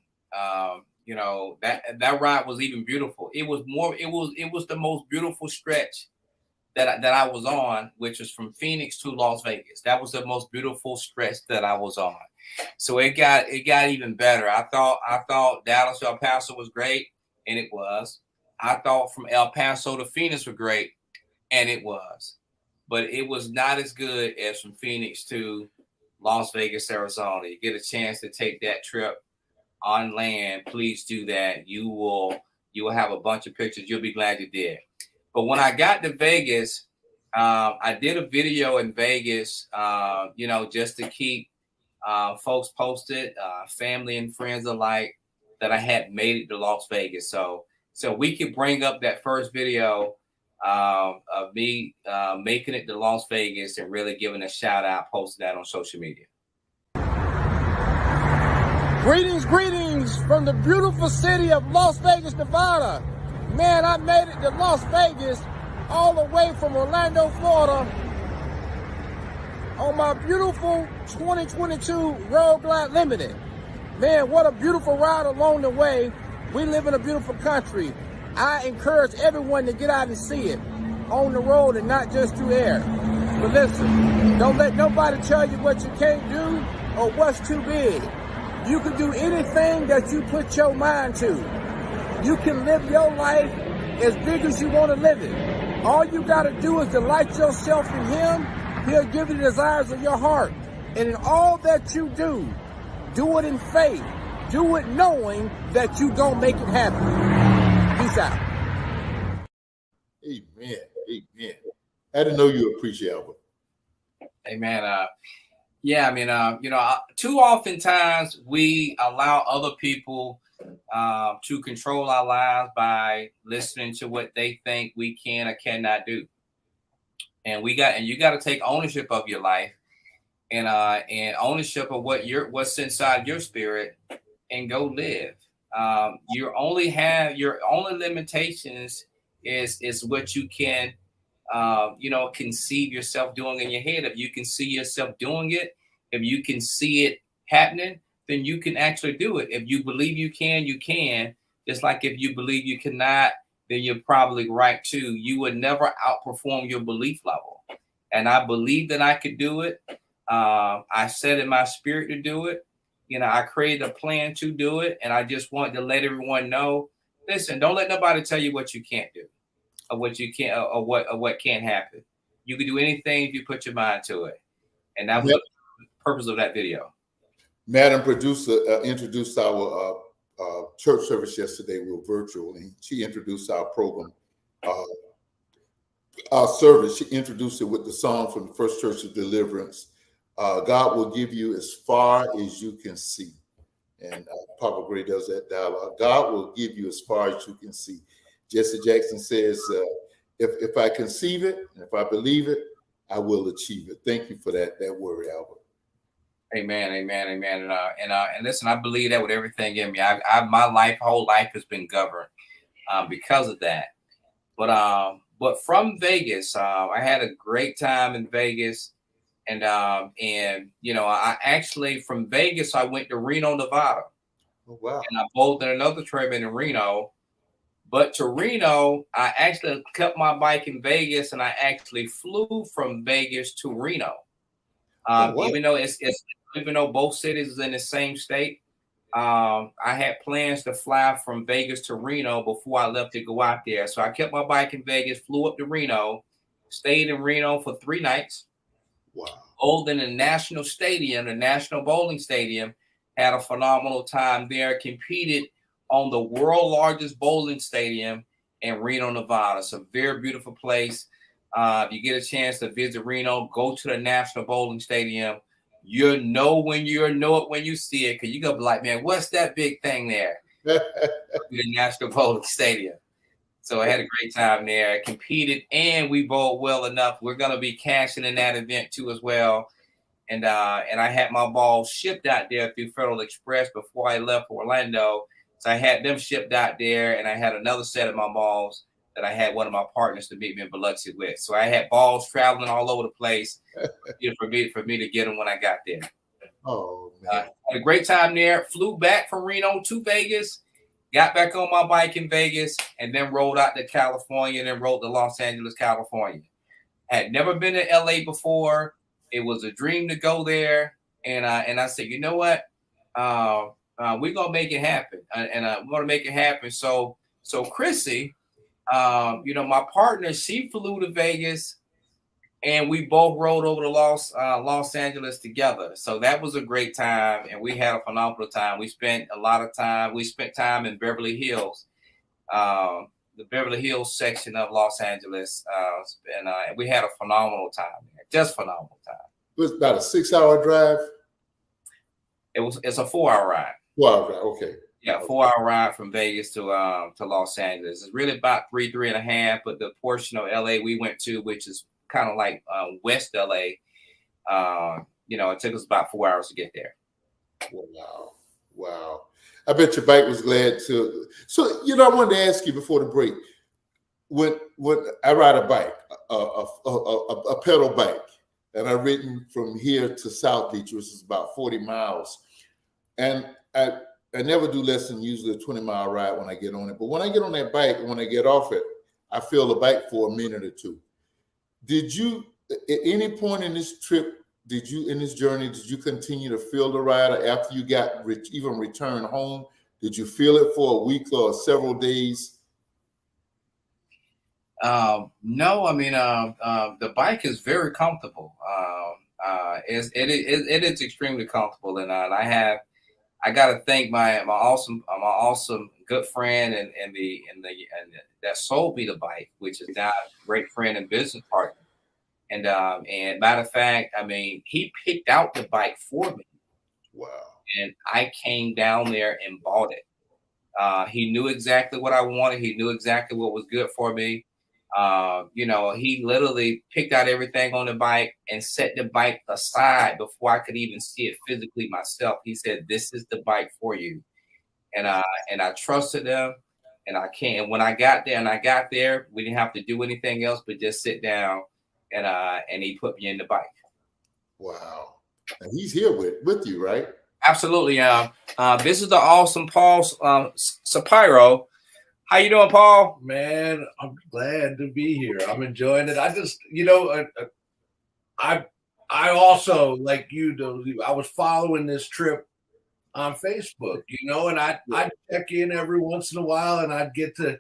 ride was even beautiful. It was the most beautiful stretch that I was on, which was from Phoenix to Las Vegas. That was the most beautiful stretch that I was on. So it got even better. I thought Dallas to El Paso was great, and it was. I thought from El Paso to Phoenix was great, and it was. But it was not as good as from Phoenix to Las Vegas, Arizona. You get a chance to take that trip on land, please do that. You will have a bunch of pictures. You'll be glad you did. But when I got to Vegas, I did a video in Vegas, just to keep folks posted, family and friends alike, that I had made it to Las Vegas. So we could bring up that first video of me making it to Las Vegas and really giving a shout out, posting that on social media. Greetings from the beautiful city of Las Vegas, Nevada. Man, I made it to Las Vegas all the way from Orlando, Florida on my beautiful 2022 Road Glide Limited. Man, what a beautiful ride along the way. We live in a beautiful country. I encourage everyone to get out and see it on the road and not just through air. But listen, don't let nobody tell you what you can't do or what's too big. You can do anything that you put your mind to. You can live your life as big as you want to live it. All you got to do is delight yourself in Him. He'll give you the desires of your heart. And in all that you do it in faith. Do it knowing that you don't make it happen. Peace out. Amen. Amen. I didn't know you appreciate it. Amen. Too oftentimes we allow other people to control our lives by listening to what they think we can or cannot do. And you got to take ownership of your life and ownership of what's inside your spirit and go live. Your only limitations is what you can conceive yourself doing in your head. If you can see yourself doing it, if you can see it happening, then you can actually do it. If you believe you can, you can. Just like if you believe you cannot, then you're probably right too. You would never outperform your belief level. And I believe that I could do it. I set in my spirit to do it. I created a plan to do it. And I just want to let everyone know, listen, don't let nobody tell you what you can't do or what you can't or what can't happen. You can do anything if you put your mind to it. And that was the purpose of that video. Madam Producer introduced our church service yesterday. We were virtual, and she introduced our program, our service. She introduced it with the song from the First Church of Deliverance. God will give you as far as you can see. And Papa Gray does that dialogue. God will give you as far as you can see. Jesse Jackson says, if I conceive it, and if I believe it, I will achieve it. Thank you for that word, Albert. Amen, amen, amen. And listen, I believe that with everything in me. My whole life has been governed because of that. But from Vegas, I had a great time in Vegas, and I actually from Vegas I went to Reno, Nevada. Oh, wow! And I bowled in another tournament in Reno. But to Reno, I actually kept my bike in Vegas, and I actually flew from Vegas to Reno. Wow. Even though both cities is in the same state, I had plans to fly from Vegas to Reno before I left to go out there. So I kept my bike in Vegas, flew up to Reno, stayed in Reno for 3 nights. Wow. Bowled in the National Stadium, the National Bowling Stadium, had a phenomenal time there, competed on the world largest bowling stadium in Reno, Nevada. It's a very beautiful place. If you get a chance to visit Reno, go to the National Bowling Stadium. You'll know when you see it, because you're going to be like, man, what's that big thing there? The National Bowling Stadium. So I had a great time there. I competed, and we bowled well enough. We're going to be cashing in that event too as well. And I had my balls shipped out there through Federal Express before I left for Orlando. So I had them shipped out there, and I had another set of my balls that I had one of my partners to meet me in Biloxi with. So I had balls traveling all over the place for me to get them when I got there. Oh, man. Had a great time there. Flew back from Reno to Vegas, got back on my bike in Vegas, and then rolled out to California, and then rode to Los Angeles, California. Had never been to LA before. It was a dream to go there. And I said, you know what? We're going to make it happen. And we're going to make it happen. So Chrissy, my partner, she flew to Vegas, and we both rode over to Los Angeles together. So that was a great time, and we had a phenomenal time. We spent time in Beverly Hills, the Beverly Hills section of Los Angeles, and we had a phenomenal time there. Just phenomenal time. It was about a 6-hour drive. It's a 4-hour ride. 4-hour drive, okay. Yeah, 4-hour ride from Vegas to Los Angeles. It's really about 3.5, but the portion of LA we went to, which is kind of like West LA, it took us about 4 hours to get there. Wow. I bet your bike was glad to. So, I wanted to ask you before the break, when I ride a bike, a pedal bike, and I've ridden from here to South Beach, which is about 40 miles. And I never do less than usually a 20-mile ride when I get on it. But when I get on that bike and when I get off it, I feel the bike for a minute or two. Did you, at any point in this trip, in this journey, did you continue to feel the ride after you got even returned home? Did you feel it for a week or several days? No, I mean, the bike is very comfortable. It is extremely comfortable, and I got to thank my awesome good friend and that sold me the bike, which is now a great friend and business partner. And matter of fact, I mean, he picked out the bike for me. Wow. And I came down there and bought it. He knew exactly what I wanted. He knew exactly what was good for me. He literally picked out everything on the bike and set the bike aside before I could even see it physically myself. He said, "This is the bike for you." And I trusted him, and I came. And when I got there, we didn't have to do anything else but just sit down, and he put me in the bike. Wow. And he's here with you, right? Absolutely. This is the awesome Paul Sapiro. How you doing, Paul? Man, I'm glad to be here. I'm enjoying it. I just, I also, like you do, I was following this trip on Facebook, and I'd check in every once in a while, and I'd get to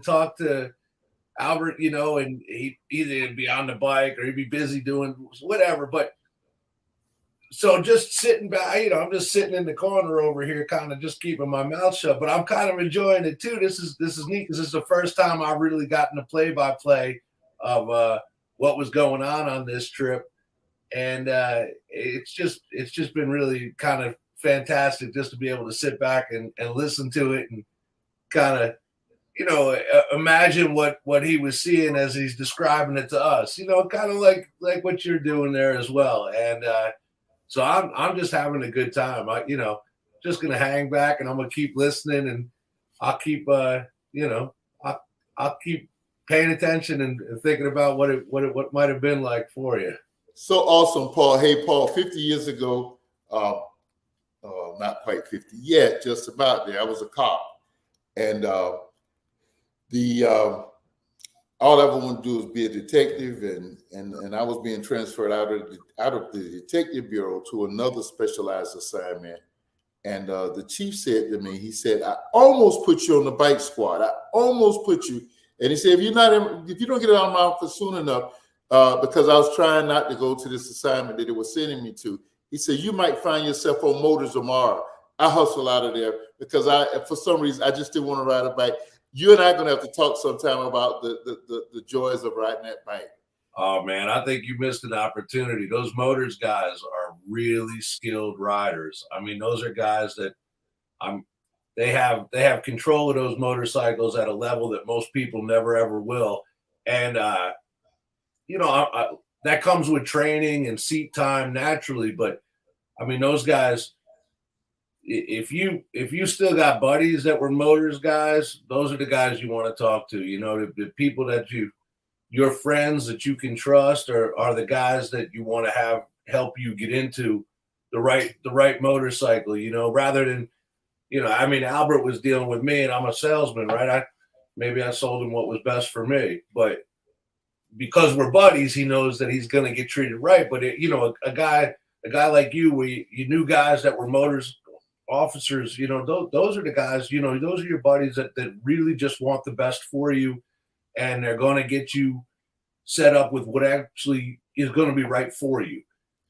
talk to Albert, and he'd either be on the bike or he'd be busy doing whatever. But so just sitting back, I'm just sitting in the corner over here, kind of just keeping my mouth shut, but I'm kind of enjoying it too. This is neat because this is the first time I've really gotten a play-by-play of what was going on this trip, and it's just been really kind of fantastic just to be able to sit back and listen to it and kind of imagine what he was seeing as he's describing it to us. Kind of like what you're doing there as well, and so I'm just having a good time. Just gonna hang back and I'm gonna keep listening, and I'll keep I'll keep paying attention and thinking about what might have been like for you. So awesome, Paul. Hey, Paul, 50 years ago, not quite 50 yet, just about there, I was a cop. And all I ever wanted to do was be a detective, and I was being transferred out of the detective bureau to another specialized assignment. And the chief said to me, he said, "I almost put you on the bike squad. I almost put you." And he said, "If you don't get it out of my office soon enough," because I was trying not to go to this assignment that they were sending me to, he said, "You might find yourself on motors tomorrow." I hustled out of there because for some reason, I just didn't want to ride a bike. You and I are going to have to talk sometime about the joys of riding that bike. Oh man, I think you missed an opportunity. Those motors guys are really skilled riders. I mean, those are guys that they have control of those motorcycles at a level that most people never ever will. And that comes with training and seat time naturally. But I mean, those guys, if you still got buddies that were motors guys, those are the guys you want to talk to. The people that your friends that you can trust are the guys that you want to have help you get into the right motorcycle, rather than, Albert was dealing with me and I'm a salesman, right? Maybe I sold him what was best for me, but because we're buddies, he knows that he's going to get treated right. But a guy like you, where you knew guys that were motors officers, those are the guys, those are your buddies that really just want the best for you, and they're going to get you set up with what actually is going to be right for you.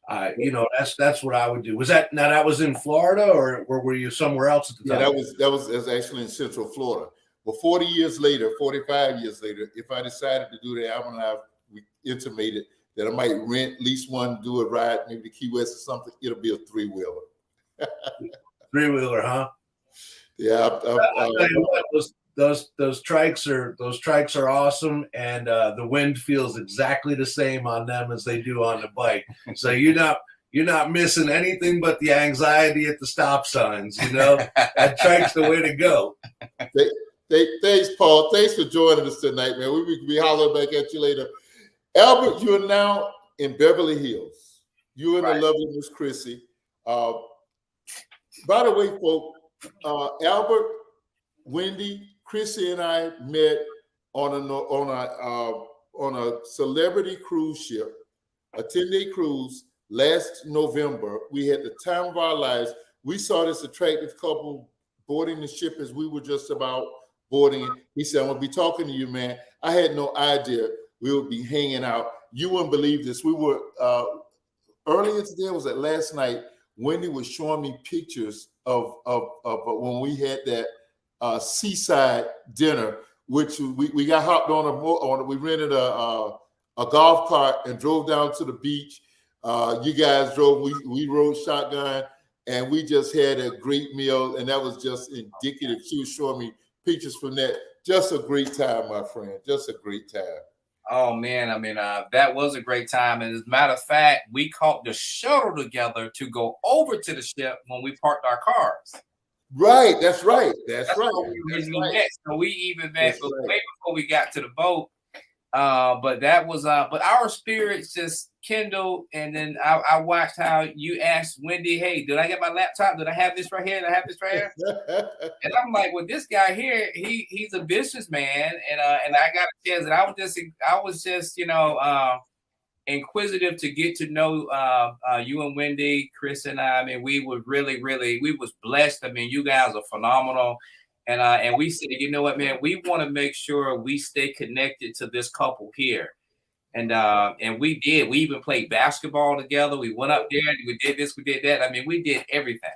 That's what I would do. That was in Florida, or were you somewhere else at the time? Yeah, that was actually in Central Florida. Well, 45 years later, if I decided to do that, Alvin and I intimated that I might rent, lease one, do a ride, maybe to Key West or something. It'll be a 3-wheeler. 3-wheeler, huh? Yeah. I'll tell you what, those trikes are awesome, and the wind feels exactly the same on them as they do on the bike. So you're not missing anything but the anxiety at the stop signs. That trike's the way to go. Thanks, Paul. Thanks for joining us tonight, man. We can be hollering back at you later. Albert, you are now in Beverly Hills. You and the lovely Miss Chrissy. By the way, folks, Albert, Wendy, Chrissy, and I met on a celebrity cruise ship, a 10-day cruise last November. We had the time of our lives. We saw this attractive couple boarding the ship as we were just about boarding. He said, "I'm gonna be talking to you, man." I had no idea we would be hanging out. You wouldn't believe this. We were earlier today, was it last night? Wendy was showing me pictures of when we had that seaside dinner, which we got hopped on we rented a golf cart and drove down to the beach. You guys drove, we rode shotgun, and we just had a great meal, and that was just indicative. She was showing me pictures from that. Just a great time, my friend. Just a great time. Oh man, that was a great time. And as a matter of fact, we caught the shuttle together to go over to the ship when we parked our cars. Right, that's right. That's right. So we even met way before we got to the boat. But that was but our spirits just kindled, and then I watched how you asked Wendy, "Hey, did I get my laptop? Did I have this right here? Did I have this right here?" And I'm like, "Well, this guy here, he's a businessman, and I got a chance, and I was just inquisitive to get to know you and Wendy, Chris, and I. I mean, we were really, we was blessed. I mean, you guys are phenomenal. And we said, you know what, man, we want to make sure we stay connected to this couple here. And we even played basketball together. We went up there and we did this, we did that. I mean, we did everything.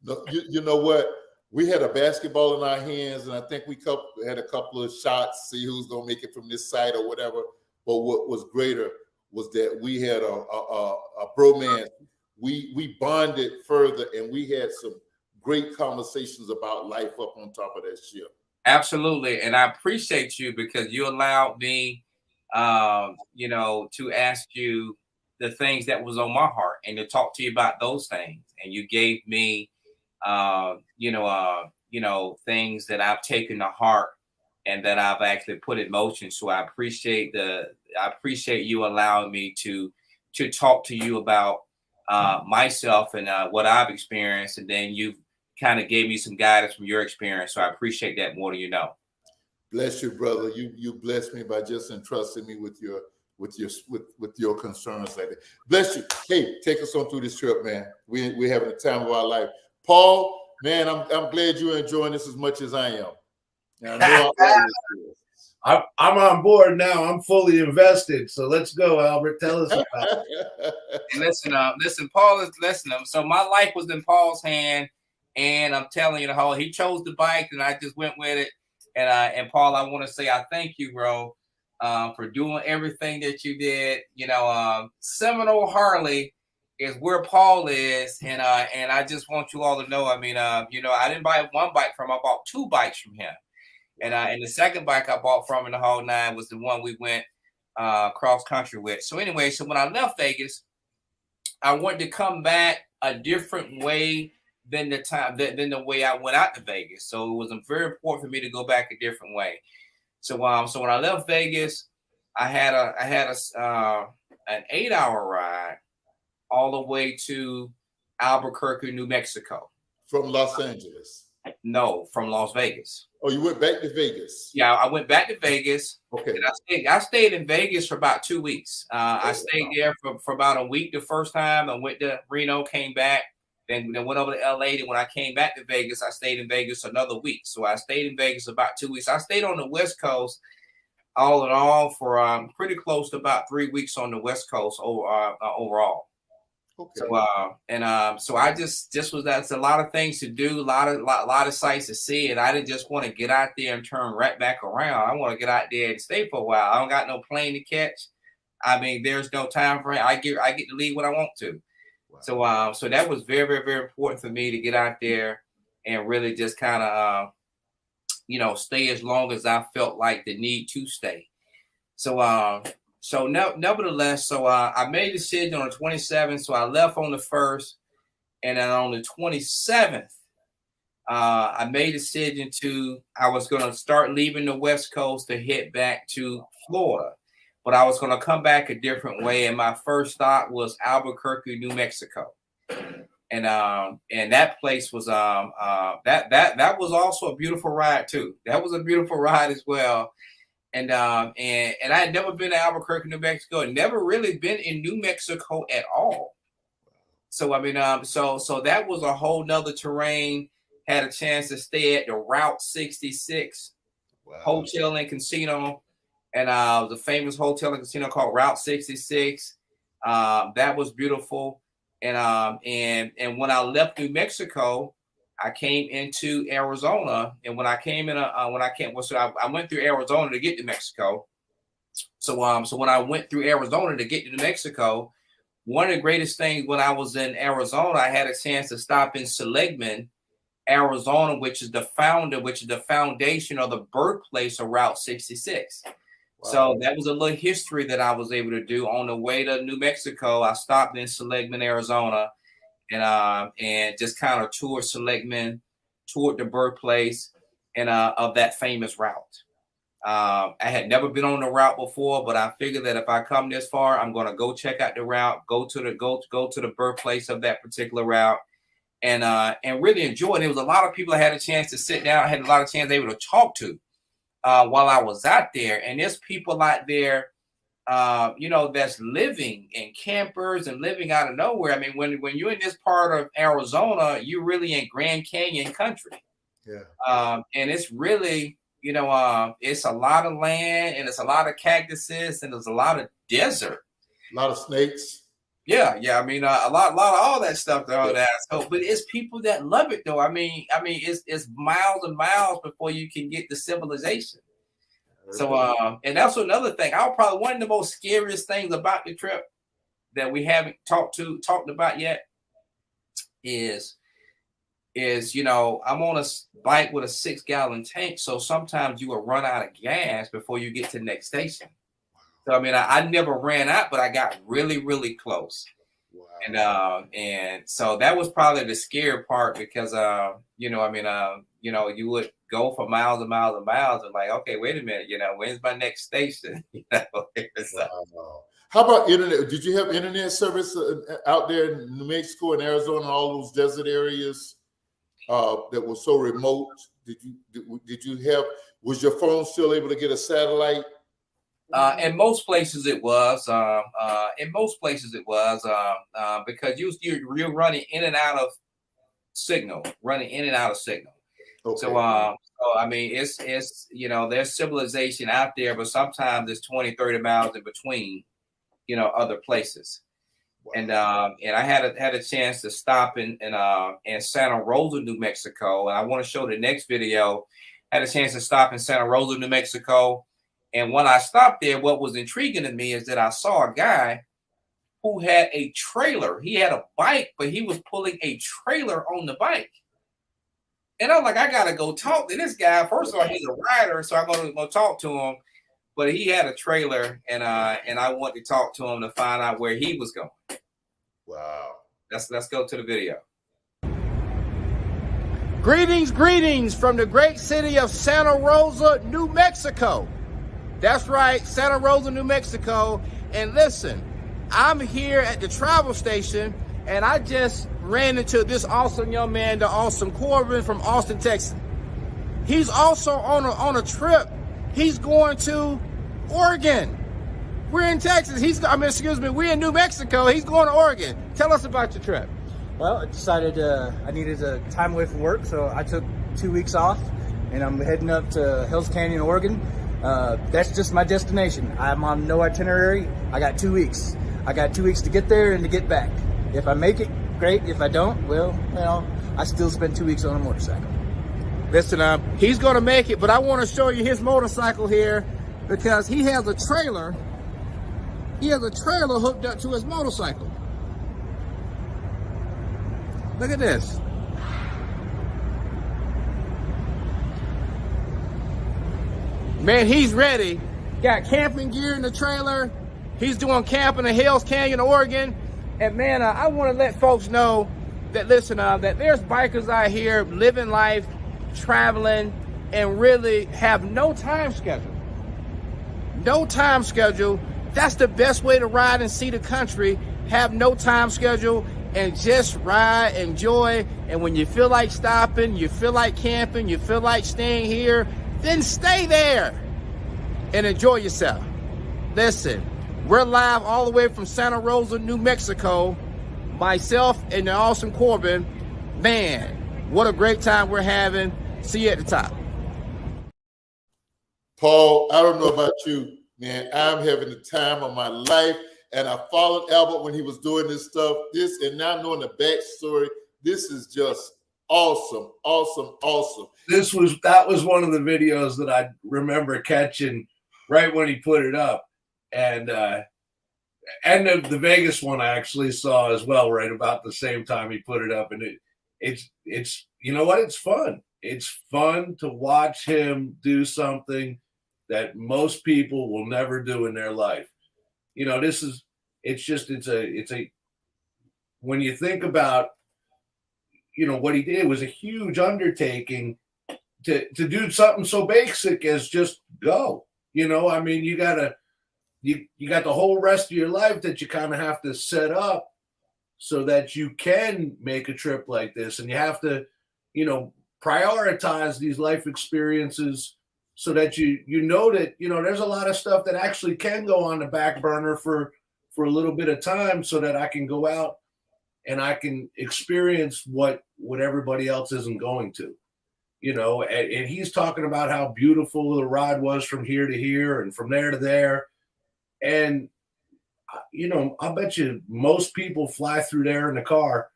No, you know what? We had a basketball in our hands, and I think we had a couple of shots, see who's gonna make it from this side or whatever. But what was greater was that we had a bromance. We bonded further, and we had some great conversations about life up on top of that ship. Absolutely, and I appreciate you because you allowed me, to ask you the things that was on my heart and to talk to you about those things, and you gave me things that I've taken to heart and that I've actually put in motion. So I appreciate you allowing me to talk to you about myself and what I've experienced, and then you kind of gave me some guidance from your experience. So I appreciate that more than you know. Bless you, brother. You blessed me by just entrusting me with your concerns like that. Bless you. Hey, take us on through this trip, man. We're having the time of our life. Paul, man, I'm glad you're enjoying this as much as I am. Now, I'm on board now. I'm fully invested. So let's go, Albert. Tell us about it. Listen, Paul is listening. So my life was in Paul's hand, and I'm telling you, he chose the bike, and I just went with it. And Paul, I want to say I thank you, bro, for doing everything that you did. Seminole Harley is where Paul is, and I just want you all to know. I mean, I didn't buy one bike from him. I bought two bikes from him, and the second bike I bought from him in the whole nine was the one we went cross country with. So anyway, so when I left Vegas, I wanted to come back a different way than the way I went out to Vegas. So it was very important for me to go back a different way. So when I left Vegas, I had an 8-hour ride all the way to Albuquerque, New Mexico. From Los Angeles? No, from Las Vegas. Oh, you went back to Vegas? Yeah, I went back to Vegas. Okay. And I stayed in Vegas for about 2 weeks. I stayed there for about a week the first time. I went to Reno, came back, then went over to LA. Then when I came back to Vegas, I stayed in Vegas another week. So I stayed in Vegas about 2 weeks. I stayed on the West Coast all in all for pretty close to about 3 weeks on the West Coast overall. Okay. So I that's a lot of things to do, a lot of sights to see, and I didn't just want to get out there and turn right back around. I want to get out there and stay for a while. I don't got no plane to catch. I mean, there's no time frame. I get to leave when I want to. Wow. So that was very, very, very important for me to get out there and really just kind of stay as long as I felt like the need to stay. Nevertheless, I made a decision on the 27th. So I left on the 1st, and then on the 27th, I made a decision I was going to start leaving the West Coast to head back to Florida, but I was going to come back a different way. And my first stop was Albuquerque, New Mexico, and that place was that was also a beautiful ride too. That was a beautiful ride as well. And I had never been to Albuquerque, New Mexico, and never really been in New Mexico at all. So I mean, so that was a whole nother terrain. Had a chance to stay at the Route 66 hotel and casino, and the famous hotel and casino called Route 66. That was beautiful. And when I left New Mexico, I came into Arizona, and when I came in, I went through Arizona to get to Mexico. So when I went through Arizona to get to New Mexico, one of the greatest things when I was in Arizona, I had a chance to stop in Seligman, Arizona, which is the foundation or the birthplace of Route 66. Wow. So that was a little history that I was able to do on the way to New Mexico. I stopped in Seligman, Arizona, and just kind of toured Seligman, toured the birthplace and of that famous route. I had never been on the route before, but I figured that if I come this far, I'm going to go check out the route, go to the birthplace of that particular route, and really enjoy it. There was a lot of people I had a chance to sit down, I had a lot of chance able to talk to while I was out there. And there's people out there, that's living in campers and living out of nowhere. I mean, when you're in this part of Arizona, you're really in Grand Canyon country. Yeah. And it's really, it's a lot of land and it's a lot of cactuses and there's a lot of desert. A lot of snakes. Yeah. I mean, a lot of all that stuff there. That. So, but it's people that love it though. I mean, it's miles and miles before you can get to civilization. So, and that's another thing. Probably one of the most scariest things about the trip that we haven't talked about yet is I'm on a bike with a 6-gallon tank, so sometimes you will run out of gas before you get to the next station. So I mean, I never ran out, but I got really, really close. Wow. And so that was probably the scary part because you would go for miles and miles and miles and like, okay, wait a minute, when's my next station? Wow. How about internet? Did you have internet service out there in New Mexico and Arizona and all those desert areas that were so remote? Did you have? Was your phone still able to get a satellite? In most places it was. Because you're running in and out of signal. Okay. So I mean, it's there's civilization out there, but sometimes it's 20, 30 miles in between, other places. Wow. And I had a chance to stop in Santa Rosa, New Mexico, and I want to show the next video. I had a chance to stop in Santa Rosa, New Mexico. And when I stopped there, what was intriguing to me is that I saw a guy who had a trailer. He had a bike, but he was pulling a trailer on the bike. And I'm like, I got to go talk to this guy. First of all, he's a rider, so I'm going to go talk to him. But he had a trailer, and I want to talk to him to find out where he was going. Wow. Let's go to the video. Greetings from the great city of Santa Rosa, New Mexico. That's right, Santa Rosa, New Mexico. And listen, I'm here at the travel station, and I just ran into this awesome young man, the awesome Corbin from Austin, Texas. He's also on a trip. He's going to Oregon. We're in Texas. We're in New Mexico. He's going to Oregon. Tell us about your trip. Well, I decided I needed a time away from work, so I took 2 weeks off, and I'm heading up to Hills Canyon, Oregon. That's just my destination. I'm on no itinerary. I got 2 weeks. I got 2 weeks to get there and to get back. If I make it, great. If I don't, well, I still spend 2 weeks on a motorcycle. Listen, he's going to make it, but I want to show you his motorcycle here because he has a trailer. He has a trailer hooked up to his motorcycle. Look at this. Man, he's ready. Got camping gear in the trailer. He's doing camping in Hills Canyon, Oregon. And man, I want to let folks know that, listen, that there's bikers out here living life, traveling, and really have no time schedule. No time schedule. That's the best way to ride and see the country. Have no time schedule and just ride, enjoy. And when you feel like stopping, you feel like camping, you feel like staying here, then stay there and enjoy yourself. Listen, we're live all the way from Santa Rosa, New Mexico. Myself and the awesome Corbin. Man, what a great time we're having. See you at the top. Paul, I don't know about you, man. I'm having the time of my life. And I followed Albert when he was doing this stuff. And now knowing the backstory, this is just awesome. That was one of the videos that I remember catching right when he put it up. And the Vegas one I actually saw as well, right about the same time he put it up. And it's you know what? It's fun. It's fun to watch him do something that most people will never do in their life. When you think about, what he did was a huge undertaking to do something so basic as just go. You got the whole rest of your life that you kind of have to set up so that you can make a trip like this. And you have to, prioritize these life experiences so that that, there's a lot of stuff that actually can go on the back burner for a little bit of time so that I can go out and I can experience what everybody else isn't going to. you know, and he's talking about how beautiful the ride was from here to here and from there to there. And, you know, I bet you most people fly through there in the car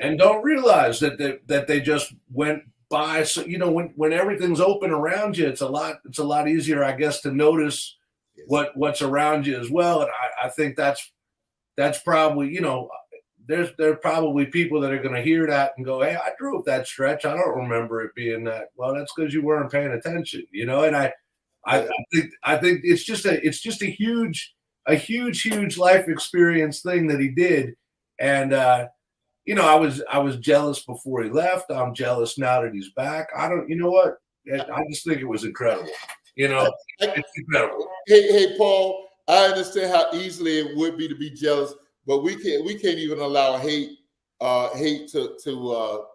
and don't realize that they just went by. So, you know, when everything's open around you, it's a lot easier, I guess, to notice what's around you as well. And I think that's probably, you know, there are probably people that are going to hear that and go, hey, I drove that stretch. I don't remember it being that. Well, that's because you weren't paying attention, you know. And I think it's just a huge life experience thing that he did. And you know, I was jealous before he left. I'm jealous now that he's back. You know what? I just think it was incredible. You know, it's incredible. Hey, Paul, I understand how easily it would be to be jealous, but we can't even allow hate to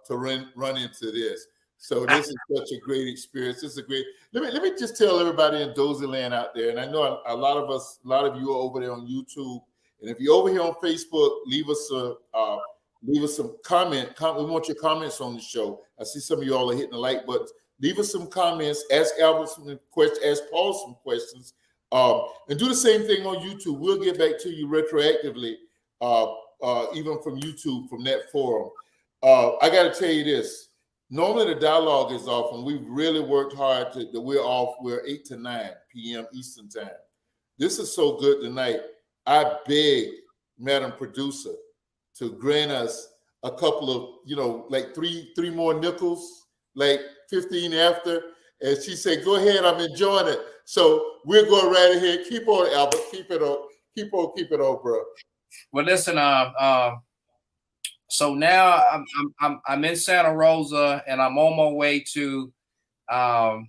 run into this. So this is such a great experience. This is a great. Let me just tell everybody in Dozell land out there, and I know a lot of you are over there on YouTube, and if you're over here on Facebook, leave us some comment. We want your comments on the show. I see some of you all are hitting the like buttons. Leave us some comments. Ask Albert some questions. Ask Paul some questions. And do the same thing on YouTube. We'll get back to you retroactively, even from YouTube, from that forum. I got to tell you this. Normally the dialogue is off, and we've really worked hard we're off. We're 8 to 9 p.m. Eastern time. This is so good tonight. I beg, Madam Producer, to grant us a couple of, you know, like three more nickels, like 15 after. And she said, go ahead, I'm enjoying it. So we're going right ahead. Keep on, Albert. Keep it on. Keep on, bro. Well, listen, so now I'm in Santa Rosa, and I'm on my way to I'm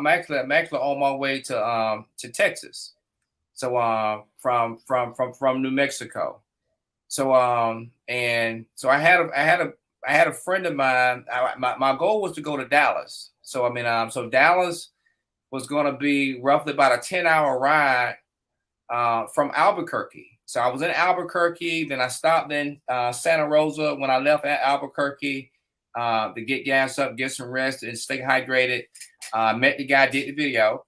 actually on my way to Texas. So from New Mexico. So and so I had a friend of mine. My goal was to go to Dallas. So I mean, so Dallas was going to be roughly about a 10-hour ride from Albuquerque. So I was in Albuquerque, then I stopped in Santa Rosa when I left at Albuquerque to get gas up, get some rest, and stay hydrated. Met the guy, did the video.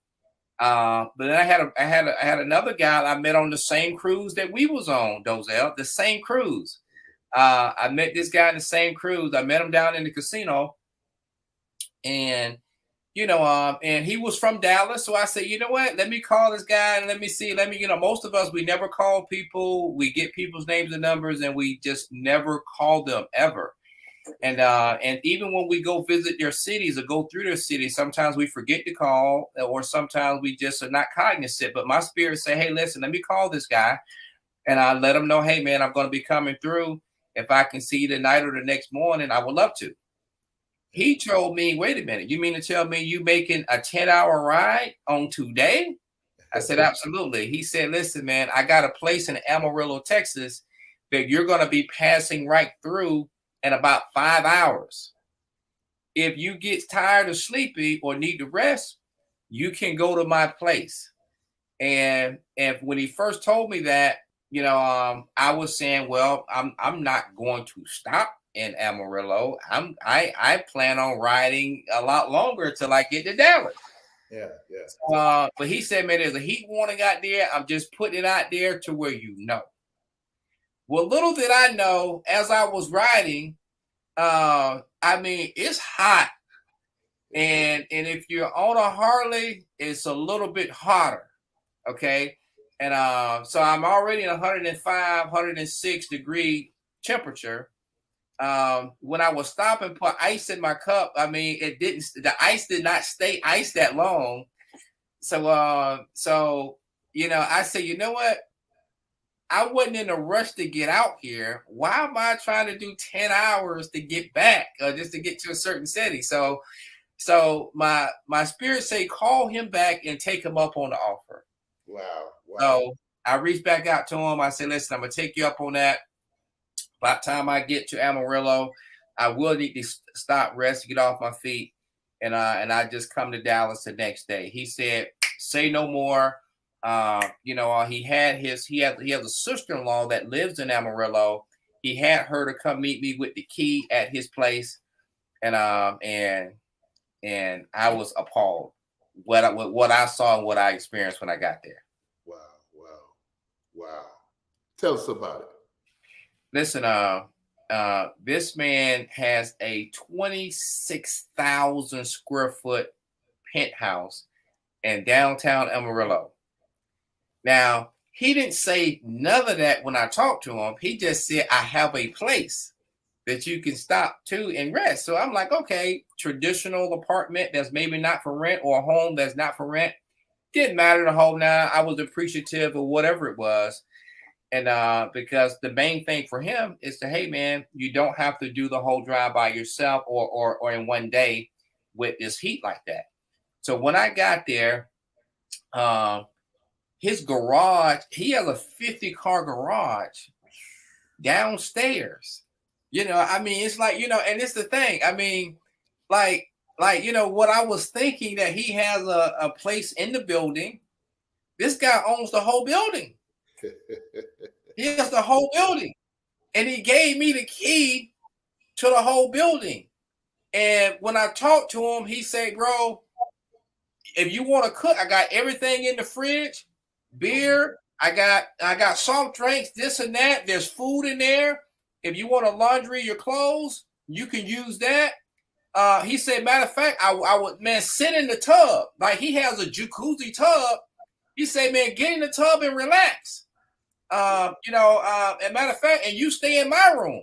But then I had another guy I met on the same cruise that we was on, Dozell, the same cruise. I met this guy in the same cruise. I met him down in the casino, and you know, and he was from Dallas. So I said, you know what? Let me call this guy and let me, you know, most of us, we never call people. We get people's names and numbers, and we just never call them ever. And even when we go visit their cities or go through their cities, sometimes we forget to call, or sometimes we just are not cognizant. But my spirit say, hey, listen, let me call this guy, and I let him know, hey, man, I'm going to be coming through. If I can see you tonight or the next morning, I would love to. He told me, wait a minute, you mean to tell me you making a 10-hour ride on today? I said, absolutely. He said, listen, man, I got a place in Amarillo, Texas that you're going to be passing right through in about 5 hours. If you get tired or sleepy or need to rest, you can go to my place. And when he first told me that, you know, I was saying, well, I'm not going to stop in Amarillo. I plan on riding a lot longer till I get to Dallas. Yeah. But he said, man, there's a heat warning out there. I'm just putting it out there to where you know. Well, little did I know, as I was riding, I mean, it's hot. And if you're on a Harley, it's a little bit hotter. Okay. And so I'm already in 105, 106 degree temperature. When I was stopping, put ice in my cup, I mean, the ice did not stay iced that long. So, you know, I said, you know what? I wasn't in a rush to get out here. Why am I trying to do 10 hours to get back or just to get to a certain city? So my spirit say, call him back and take him up on the offer. Wow. So I reached back out to him. I said, listen, I'm going to take you up on that. By the time I get to Amarillo, I will need to stop, rest, get off my feet. And I just come to Dallas the next day. He said, say no more. You know, he has a sister-in-law that lives in Amarillo. He had her to come meet me with the key at his place. and I was appalled what I saw and what I experienced when I got there. Wow, wow, wow. Tell us about it. Listen, this man has a 26,000 square foot penthouse in downtown Amarillo. Now, he didn't say none of that when I talked to him. He just said, I have a place that you can stop to and rest. So I'm like, okay, traditional apartment that's maybe not for rent, or a home that's not for rent. Didn't matter the whole nine. I was appreciative of whatever it was. And because the main thing for him is to, hey man, you don't have to do the whole drive by yourself or in one day with this heat like that. So when I got there, his garage, he has a 50-car garage downstairs. I mean, it's like, and it's the thing. I mean, like, what I was thinking, that he has a place in the building. This guy owns the whole building. He has the whole building. And he gave me the key to the whole building. And when I talked to him, he said, bro, if you want to cook, I got everything in the fridge, beer. I got soft drinks, this and that. There's food in there. If you want to laundry your clothes, you can use that. He said, matter of fact, I would, man, sit in the tub. Like, he has a jacuzzi tub. He said, man, get in the tub and relax. And matter of fact, and you stay in my room,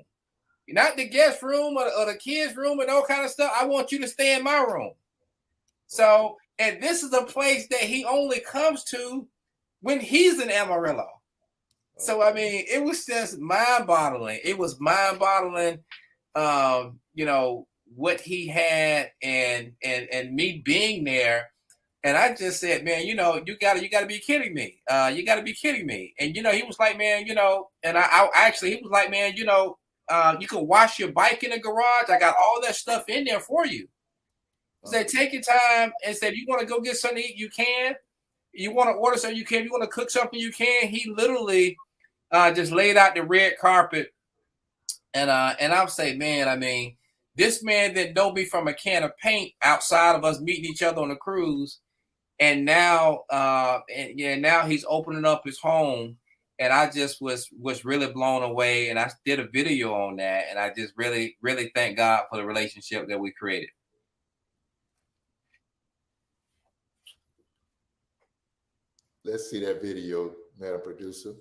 not the guest room or the kids' room and all kind of stuff. I want you to stay in my room. So, and this is a place that he only comes to when he's in Amarillo. So, I mean, it was just mind-boggling. It was mind-boggling, what he had and me being there. And I just said, man, you gotta be kidding me. You gotta be kidding me. And, he was like, man, and I actually, he was like, man, you can wash your bike in the garage. I got all that stuff in there for you. He said, take your time, and said, you want to go get something to eat, you can. You want to order something, you can. You want to cook something, you can. He literally just laid out the red carpet. And I'll say, man, I mean, this man that know me from a can of paint outside of us meeting each other on a cruise. And now, now he's opening up his home, and I just was really blown away. And I did a video on that, and I just really, really thank God for the relationship that we created. Let's see that video, Madam Producer.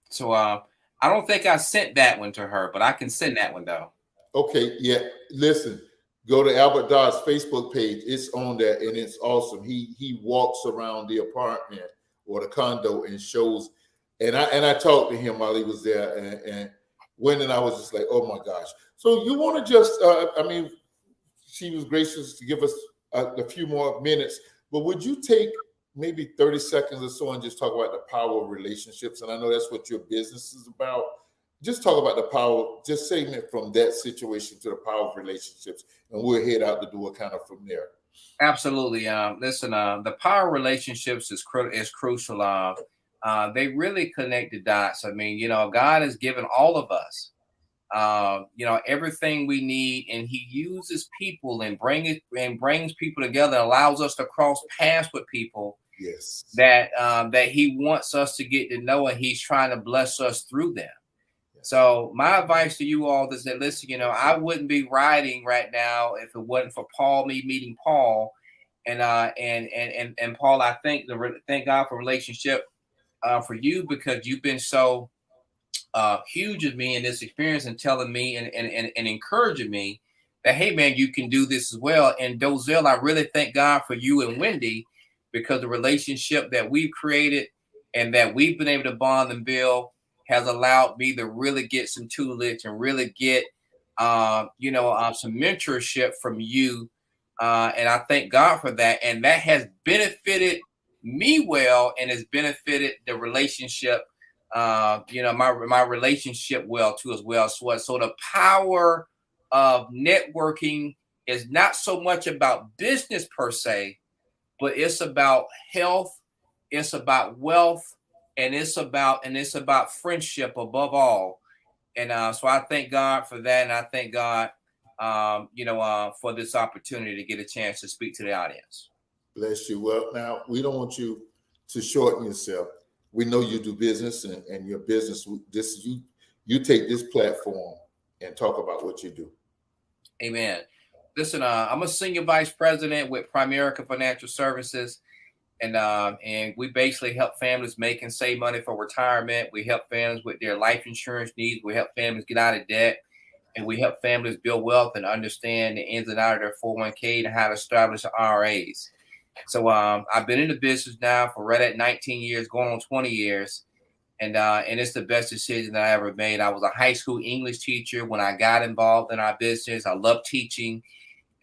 So I don't think I sent that one to her, but I can send that one though. Okay, yeah. Listen. Go to Albert Dodd's Facebook page. It's on there, and it's awesome. He walks around the apartment or the condo and shows. And I talked to him while he was there, and I was just like, oh my gosh. So you want to just? She was gracious to give us a few more minutes, but would you take maybe 30 seconds or so and just talk about the power of relationships? And I know that's what your business is about. Just talk about the power, just segment from that situation to the power of relationships, and we'll head out the door kind of from there. Absolutely. Listen, the power of relationships is crucial. They really connect the dots. I mean, God has given all of us, everything we need, and He uses people and brings people together, allows us to cross paths with people. Yes. That He wants us to get to know, and He's trying to bless us through them. So my advice to you all is that, listen, I wouldn't be riding right now if it wasn't for me meeting Paul, and Paul. I thank God for relationship for you, because you've been so huge of me in this experience, and telling me and encouraging me that, hey man, you can do this as well. And Dozell, I really thank God for you and Wendy, because the relationship that we've created and that we've been able to bond and build has allowed me to really get some tutelage and really get, some mentorship from you. And I thank God for that. And that has benefited me well, and has benefited the relationship, my relationship well too as well. So the power of networking is not so much about business per se, but it's about health, it's about wealth, and it's about friendship above all. And so I thank God for that, and I thank God for this opportunity to get a chance to speak to the audience. Bless you. Well, now we don't want you to shorten yourself. We know you do business, and your business. You take this platform and talk about what you do. Amen. Listen, I'm a senior vice president with Primerica Financial Services, and we basically help families make and save money for retirement. We help families with their life insurance needs. We help families get out of debt, and we help families build wealth and understand the ins and outs of their 401k and how to establish IRAs. So I've been in the business now for right at 19 years, going on 20 years. And it's the best decision that I ever made. I was a high school English teacher when I got involved in our business. I love teaching,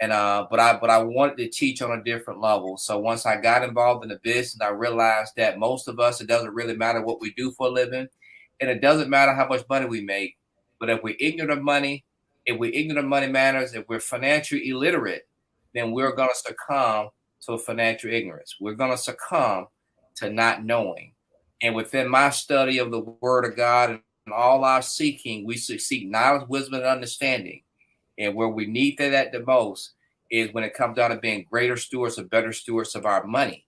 and but I wanted to teach on a different level. So once I got involved in the business, I realized that most of us, it doesn't really matter what we do for a living, and it doesn't matter how much money we make. But if we're ignorant of money, if we're ignorant of money matters, if we're financially illiterate, then we're going to succumb to financial ignorance. We're going to succumb to not knowing. And within my study of the Word of God and all our seeking, we seek knowledge, wisdom, and understanding. And where we need that at the most is when it comes down to being greater stewards or better stewards of our money.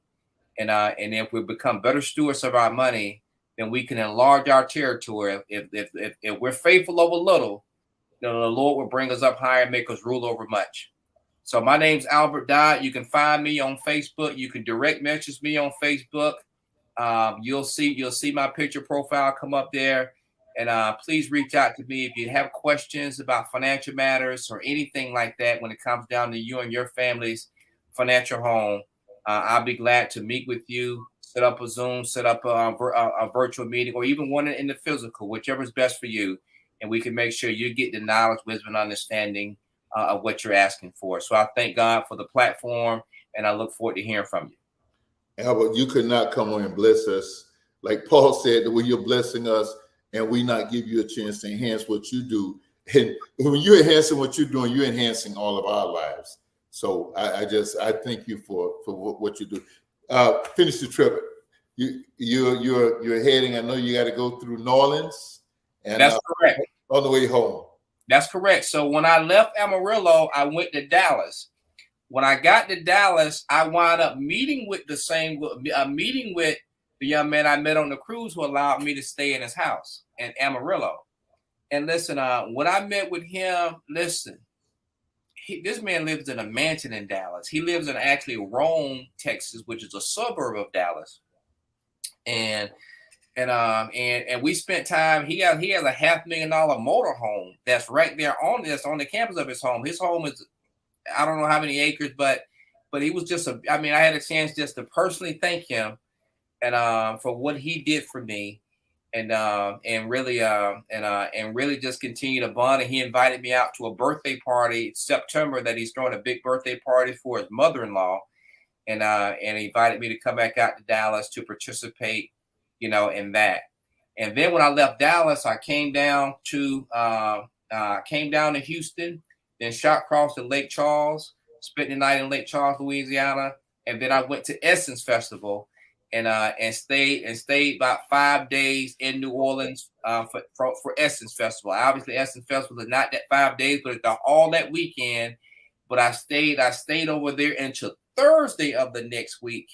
And if we become better stewards of our money, then we can enlarge our territory. If we're faithful over little, then the Lord will bring us up higher and make us rule over much. So my name's Albert Dodd. You can find me on Facebook. You can direct message me on Facebook. You'll see my picture profile come up there, and please reach out to me if you have questions about financial matters or anything like that when it comes down to you and your family's financial home. I'll be glad to meet with you, set up a Zoom, set up a virtual meeting, or even one in the physical, whichever is best for you, and we can make sure you get the knowledge, wisdom, and understanding of what you're asking for. So I thank God for the platform, and I look forward to hearing from you. Albert, you could not come on and bless us. Like Paul said, the way you're blessing us, and we not give you a chance to enhance what you do. And when you're enhancing what you're doing, you're enhancing all of our lives. So I thank you for what you do. Finish the trip. You're heading. I know you got to go through New Orleans. And that's correct. On the way home. That's correct. So when I left Amarillo, I went to Dallas. When I got to Dallas, I wound up meeting with the young man I met on the cruise who allowed me to stay in his house in Amarillo. And listen, when I met with him, this man lives in a mansion in Dallas. He lives in actually Rome, Texas, which is a suburb of Dallas. And we spent time. He has a $500,000 motorhome that's right there on the campus of his home. His home is, I don't know how many acres, but he was just I had a chance just to personally thank him and for what he did for me, and really just continue to bond. And he invited me out to a birthday party in September that he's throwing a big birthday party for his mother-in-law, and he invited me to come back out to Dallas to participate, in that. And then when I left Dallas, I came down to Houston. Then shot across to Lake Charles, spent the night in Lake Charles, Louisiana, and then I went to Essence Festival and stayed about 5 days in New Orleans for Essence Festival. Obviously, Essence Festival is not that 5 days, but it's all that weekend. But I stayed over there until Thursday of the next week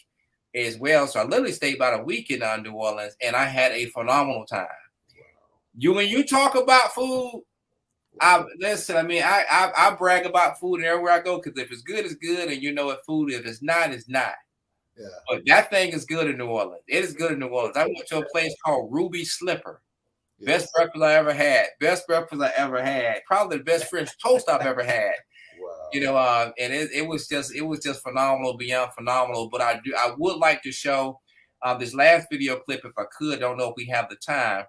as well. So I literally stayed about a week in New Orleans, and I had a phenomenal time. When you talk about food, I brag about food everywhere I go, because if it's good, it's good, and if food, if it's not, it's not. Yeah. But that thing is good in New Orleans. It is good in New Orleans. I went to a place called Ruby Slipper. Yes. Best breakfast I ever had. Probably the best French toast I've ever had. Wow. And it was just phenomenal, beyond phenomenal. But I would like to show this last video clip if I could. Don't know if we have the time,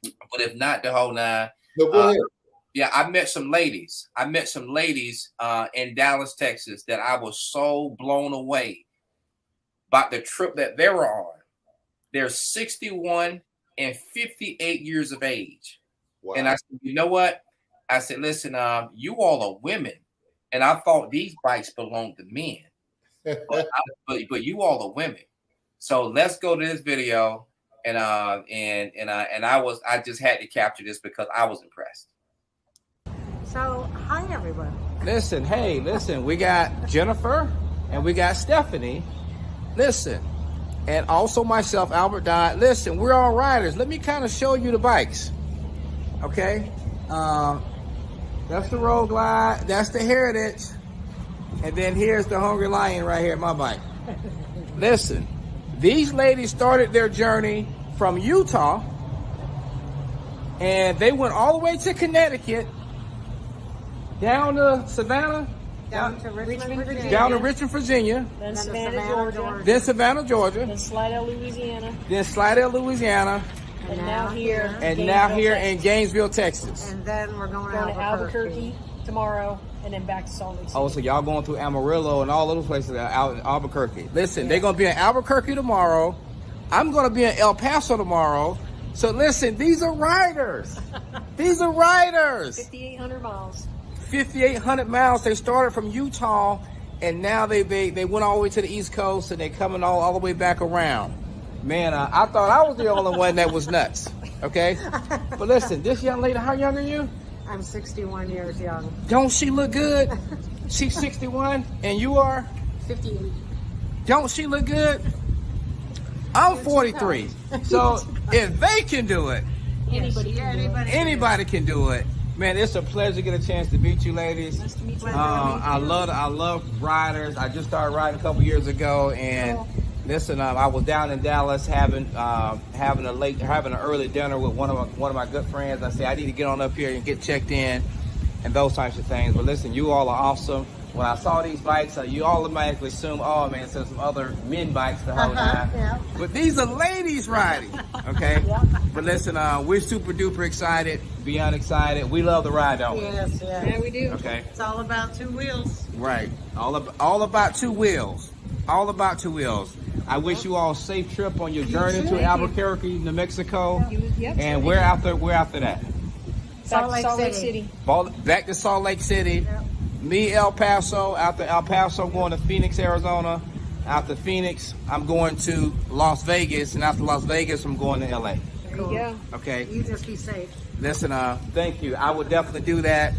but if not, the whole nine. No, go ahead. Yeah, I met some ladies in Dallas, Texas, that I was so blown away by the trip that they were on. They're 61 and 58 years of age. Wow. And I said, you know what? I said, listen, you all are women, and I thought these bikes belonged to men, but you all are women. So let's go to this video, and I just had to capture this because I was impressed. So, hi everyone. Listen, hey, listen, we got Jennifer and we got Stephanie. Listen, and also myself, Albert Dodd. Listen, we're all riders. Let me kind of show you the bikes. Okay? That's the Road Glide. That's the Heritage. And then here's the Hungry Lion right here, my bike. Listen, these ladies started their journey from Utah, and they went all the way to Connecticut, down to Savannah, Down to Richmond, Virginia. down to Richmond, Virginia, Then Then Savannah, Georgia. then Savannah, Georgia, Then Slidell, Louisiana. then Slidell, Louisiana, And now here. and now Gainesville, here Texas. in Gainesville, Texas. And then we're going, Going to Albuquerque tomorrow, and then back to Salt Lake City. Oh, so y'all going through Amarillo and all those places out in Albuquerque. Listen, they're going to be in Albuquerque tomorrow. I'm going to be in El Paso tomorrow. So listen, these are riders. These are riders. 5,800 miles. 5,800 miles. They started from Utah, and now they went all the way to the East Coast, and they're coming all the way back around. Man, I thought I was the only one that was nuts. Okay? But listen, this young lady, how young are you? I'm 61 years young. Don't she look good? She's 61, and you are? 58. Don't she look good? I'm 43. So if they can do it, Anybody can do it. anybody can do it. Man, it's a pleasure to get a chance to meet you ladies. Nice to meet you. I love riders. I just started riding a couple years ago, and listen, I was down in Dallas having an early dinner with one of my good friends. I said I need to get on up here and get checked in, and those types of things. But listen, you all are awesome. When I saw these bikes, you all automatically assume, oh man, so some other men bikes the whole time. Yeah. But these are ladies riding, okay? But listen, we're super duper excited, beyond excited. We love the ride, don't we? Yes, Yeah, yes. we do. Okay, It's all about two wheels. right. All about two wheels. All about two wheels. I wish you all a safe trip on your journey to Albuquerque, New Mexico. Yep. And we're after that. Back to Salt Lake City. Back to Salt Lake City. Me, El Paso. After El Paso, I'm going to Phoenix, Arizona. After Phoenix, I'm going to Las Vegas. And after Las Vegas, I'm going to LA. There you go. Okay. You just be safe. Listen, thank you. I would definitely do that.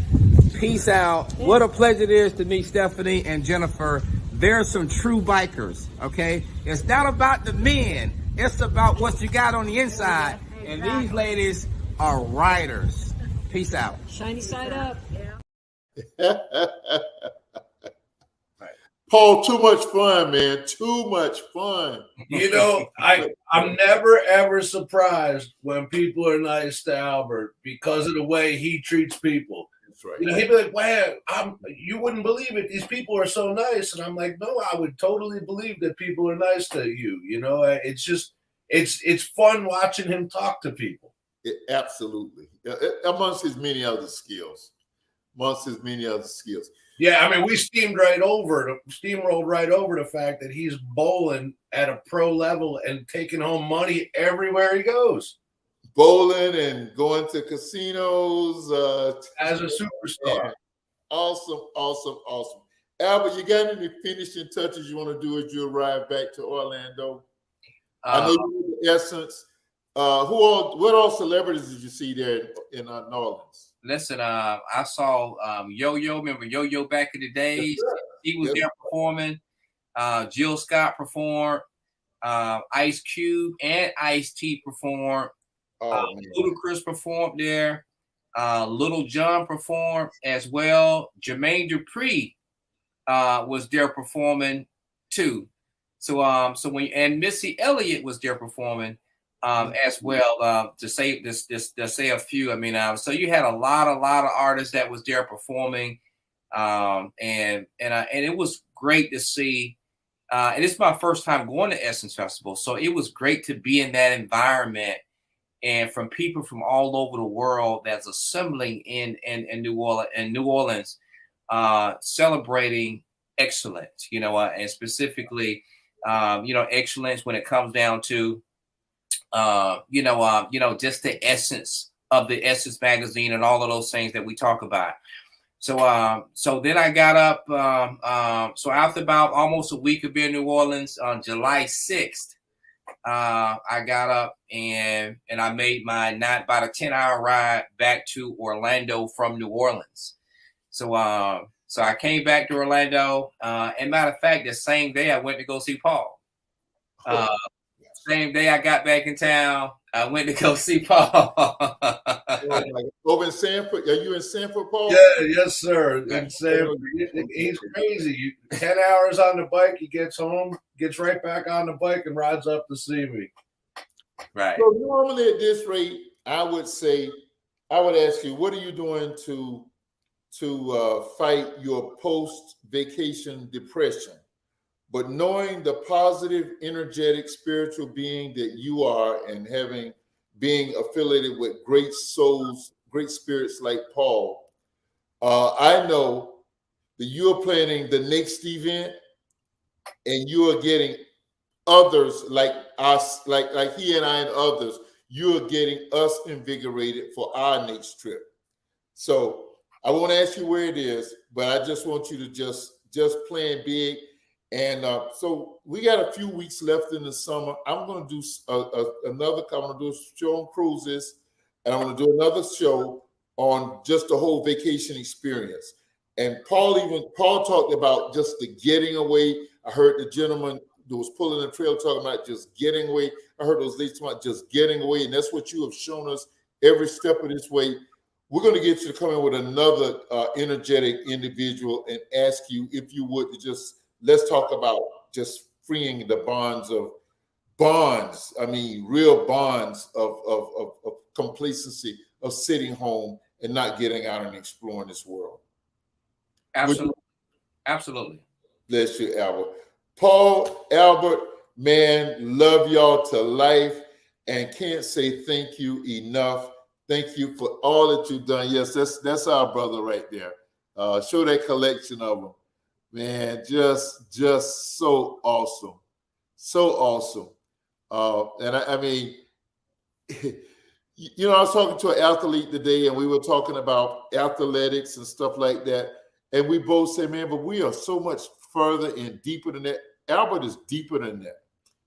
Peace out. What a pleasure it is to meet Stephanie and Jennifer. They're some true bikers, okay? It's not about the men. It's about what you got on the inside. And these ladies are riders. Peace out. Shiny side up. Paul, too much fun, man. Too much fun. You know, I'm never ever surprised when people are nice to Albert because of the way he treats people. That's right. You know, he'd be like, "Wow, you wouldn't believe it. These people are so nice," and I'm like, "No, I would totally believe that people are nice to you." You know, it's just it's fun watching him talk to people. Absolutely. Amongst his many other skills. Yeah, I mean, we steamrolled right over the fact that he's bowling at a pro level and taking home money everywhere he goes. Bowling and going to casinos. As a superstar. Awesome. Albert, you got any finishing touches you want to do as you arrive back to Orlando? I know you were the Essence. What all celebrities did you see there in New Orleans? Listen, I saw Yo-Yo. Remember Yo-Yo back in the days? He was there performing. Jill Scott performed. Ice Cube and Ice-T performed. Ludacris performed there. Little John performed as well. Jermaine Dupri was there performing too. So and Missy Elliott was there performing as well. To say a few. I mean, so you had a lot of artists that was there performing, and it was great to see. And it's my first time going to Essence Festival, so it was great to be in that environment and from people from all over the world that's assembling in New Orleans, celebrating excellence, and specifically, excellence when it comes down to, just the essence of the Essence magazine and all of those things that we talk about. So then I got up. So after about almost a week of being in New Orleans, on July 6th, I got up and I made my about a 10-hour ride back to Orlando from New Orleans. So I came back to Orlando. And matter of fact, the same day I went to go see Paul. Same day I got back in town, I went to go see Paul. Over in Sanford? Are you in Sanford, Paul? Yeah, yes, sir. And Sanford, he's crazy. 10 hours on the bike, he gets home, gets right back on the bike, and rides up to see me. Right. So normally at this rate, I would ask you, what are you doing to fight your post-vacation depression? But knowing the positive, energetic, spiritual being that you are, and being affiliated with great souls, great spirits like Paul, I know that you are planning the next event, and you are getting others like us, like he and I and others. You are getting us invigorated for our next trip. So I won't ask you where it is, but I just want you to just plan big. And so we got a few weeks left in the summer. I'm going to do I'm going to do a show on cruises, and I'm going to do another show on just the whole vacation experience. And Paul talked about just the getting away. I heard the gentleman that was pulling the trail talking about just getting away. I heard those ladies talking about just getting away, and that's what you have shown us every step of this way. We're going to get you to come in with another energetic individual and ask you if you would to let's talk about just freeing the bonds. I mean, real bonds of complacency, of sitting home and not getting out and exploring this world. Absolutely. Absolutely. Bless you, Albert. Paul, Albert, man, love y'all to life and can't say thank you enough. Thank you for all that you've done. Yes, that's our brother right there. Show that collection of them. Man, just so awesome. So awesome. And I mean, you know, I was talking to an athlete today, and we were talking about athletics and stuff like that. And we both say, man, but we are so much further and deeper than that. Albert is deeper than that.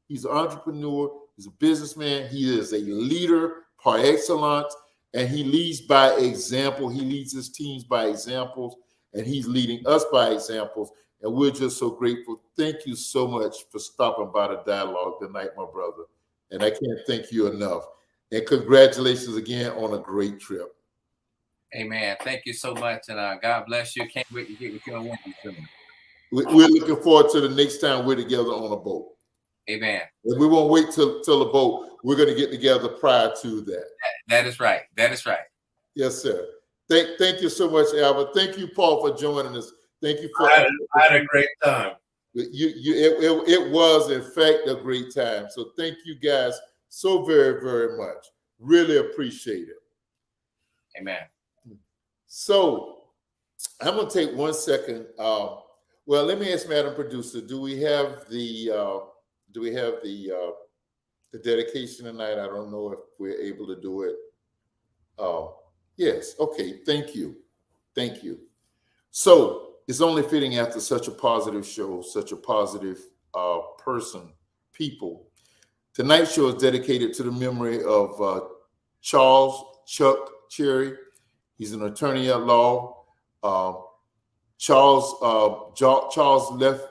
He's an entrepreneur. He's a businessman. He is a leader par excellence, and he leads by example. He leads his teams by examples, and he's leading us by examples. And we're just so grateful. Thank you so much for stopping by the dialogue tonight, my brother. And I can't thank you enough. And congratulations again on a great trip. Amen. Thank you so much. And God bless you. Can't wait to get with you on Wednesday soon. We're looking forward to the next time we're together on a boat. Amen. And we won't wait till the boat. We're going to get together prior to that. That is right. That is right. Yes, sir. Thank you so much, Albert. Thank you, Paul, for joining us. Thank you for. I had a great time. It was in fact a great time. So thank you guys so very, very much. Really appreciate it. Amen. So I'm going to take 1 second. Well, let me ask Madam Producer, do we have the dedication tonight? I don't know if we're able to do it. Yes. Okay. Thank you. Thank you. So it's only fitting after such a positive show, such a positive people. Tonight's show is dedicated to the memory of Charles Chuck Cherry. He's an attorney at law. Charles left,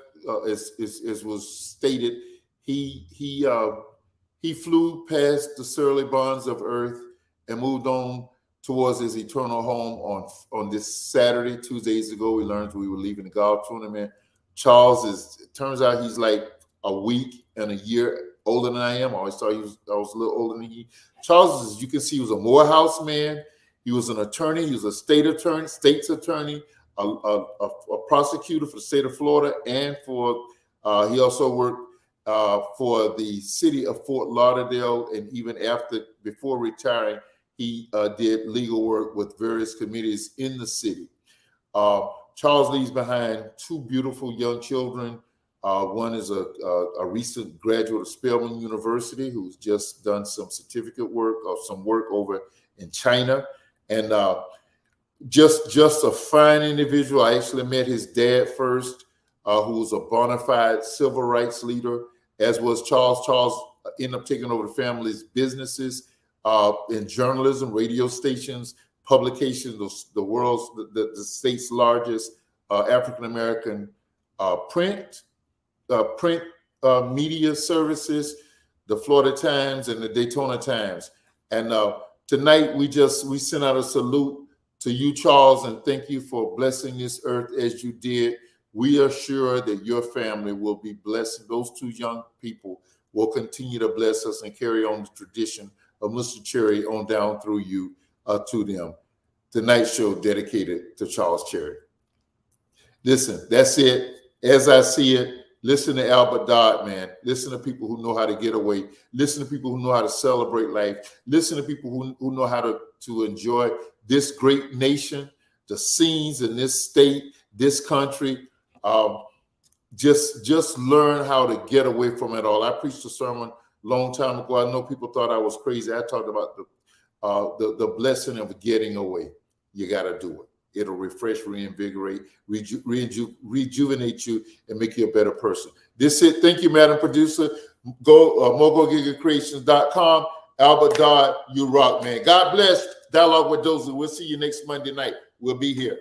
as was stated, he flew past the surly bonds of earth and moved on towards his eternal home on this Saturday. 2 days ago, we learned we were leaving the golf tournament. Charles it turns out he's like a week and a year older than I am. I always thought I was a little older than he. Charles, as you can see, he was a Morehouse man. He was an attorney. He was a state's attorney, a prosecutor for the state of Florida, and he also worked for the city of Fort Lauderdale, and even before retiring, he did legal work with various committees in the city. Charles leaves behind two beautiful young children. One is a recent graduate of Spelman University who's just done some certificate work or some work over in China. And just a fine individual. I actually met his dad first, who was a bona fide civil rights leader, as was Charles. Charles ended up taking over the family's businesses in journalism, radio stations, publication, the world's, the state's largest African-American print media services, the Florida Times and the Daytona Times. And tonight we sent out a salute to you, Charles, and thank you for blessing this earth as you did. We are sure that your family will be blessed. Those two young people will continue to bless us and carry on the tradition of Mr. Cherry on down through you to them. Tonight's show dedicated to Charles Cherry. Listen, that's it. As I see it, listen to Albert Dodd, man. Listen to people who know how to get away. Listen to people who know how to celebrate life. Listen to people who know how to enjoy this great nation, the scenes in this state, this country. Just learn how to get away from it all. I preached a sermon a long time ago. I know people thought I was crazy. I talked about the blessing of getting away. You got to do it. It'll refresh, reinvigorate, rejuvenate you, and make you a better person. This is it. Thank you, Madam Producer. Go mogulgigacreations.com. Albert Dodd, you rock, man. God bless. Dialogue with Dozell. We'll see you next Monday night. We'll be here.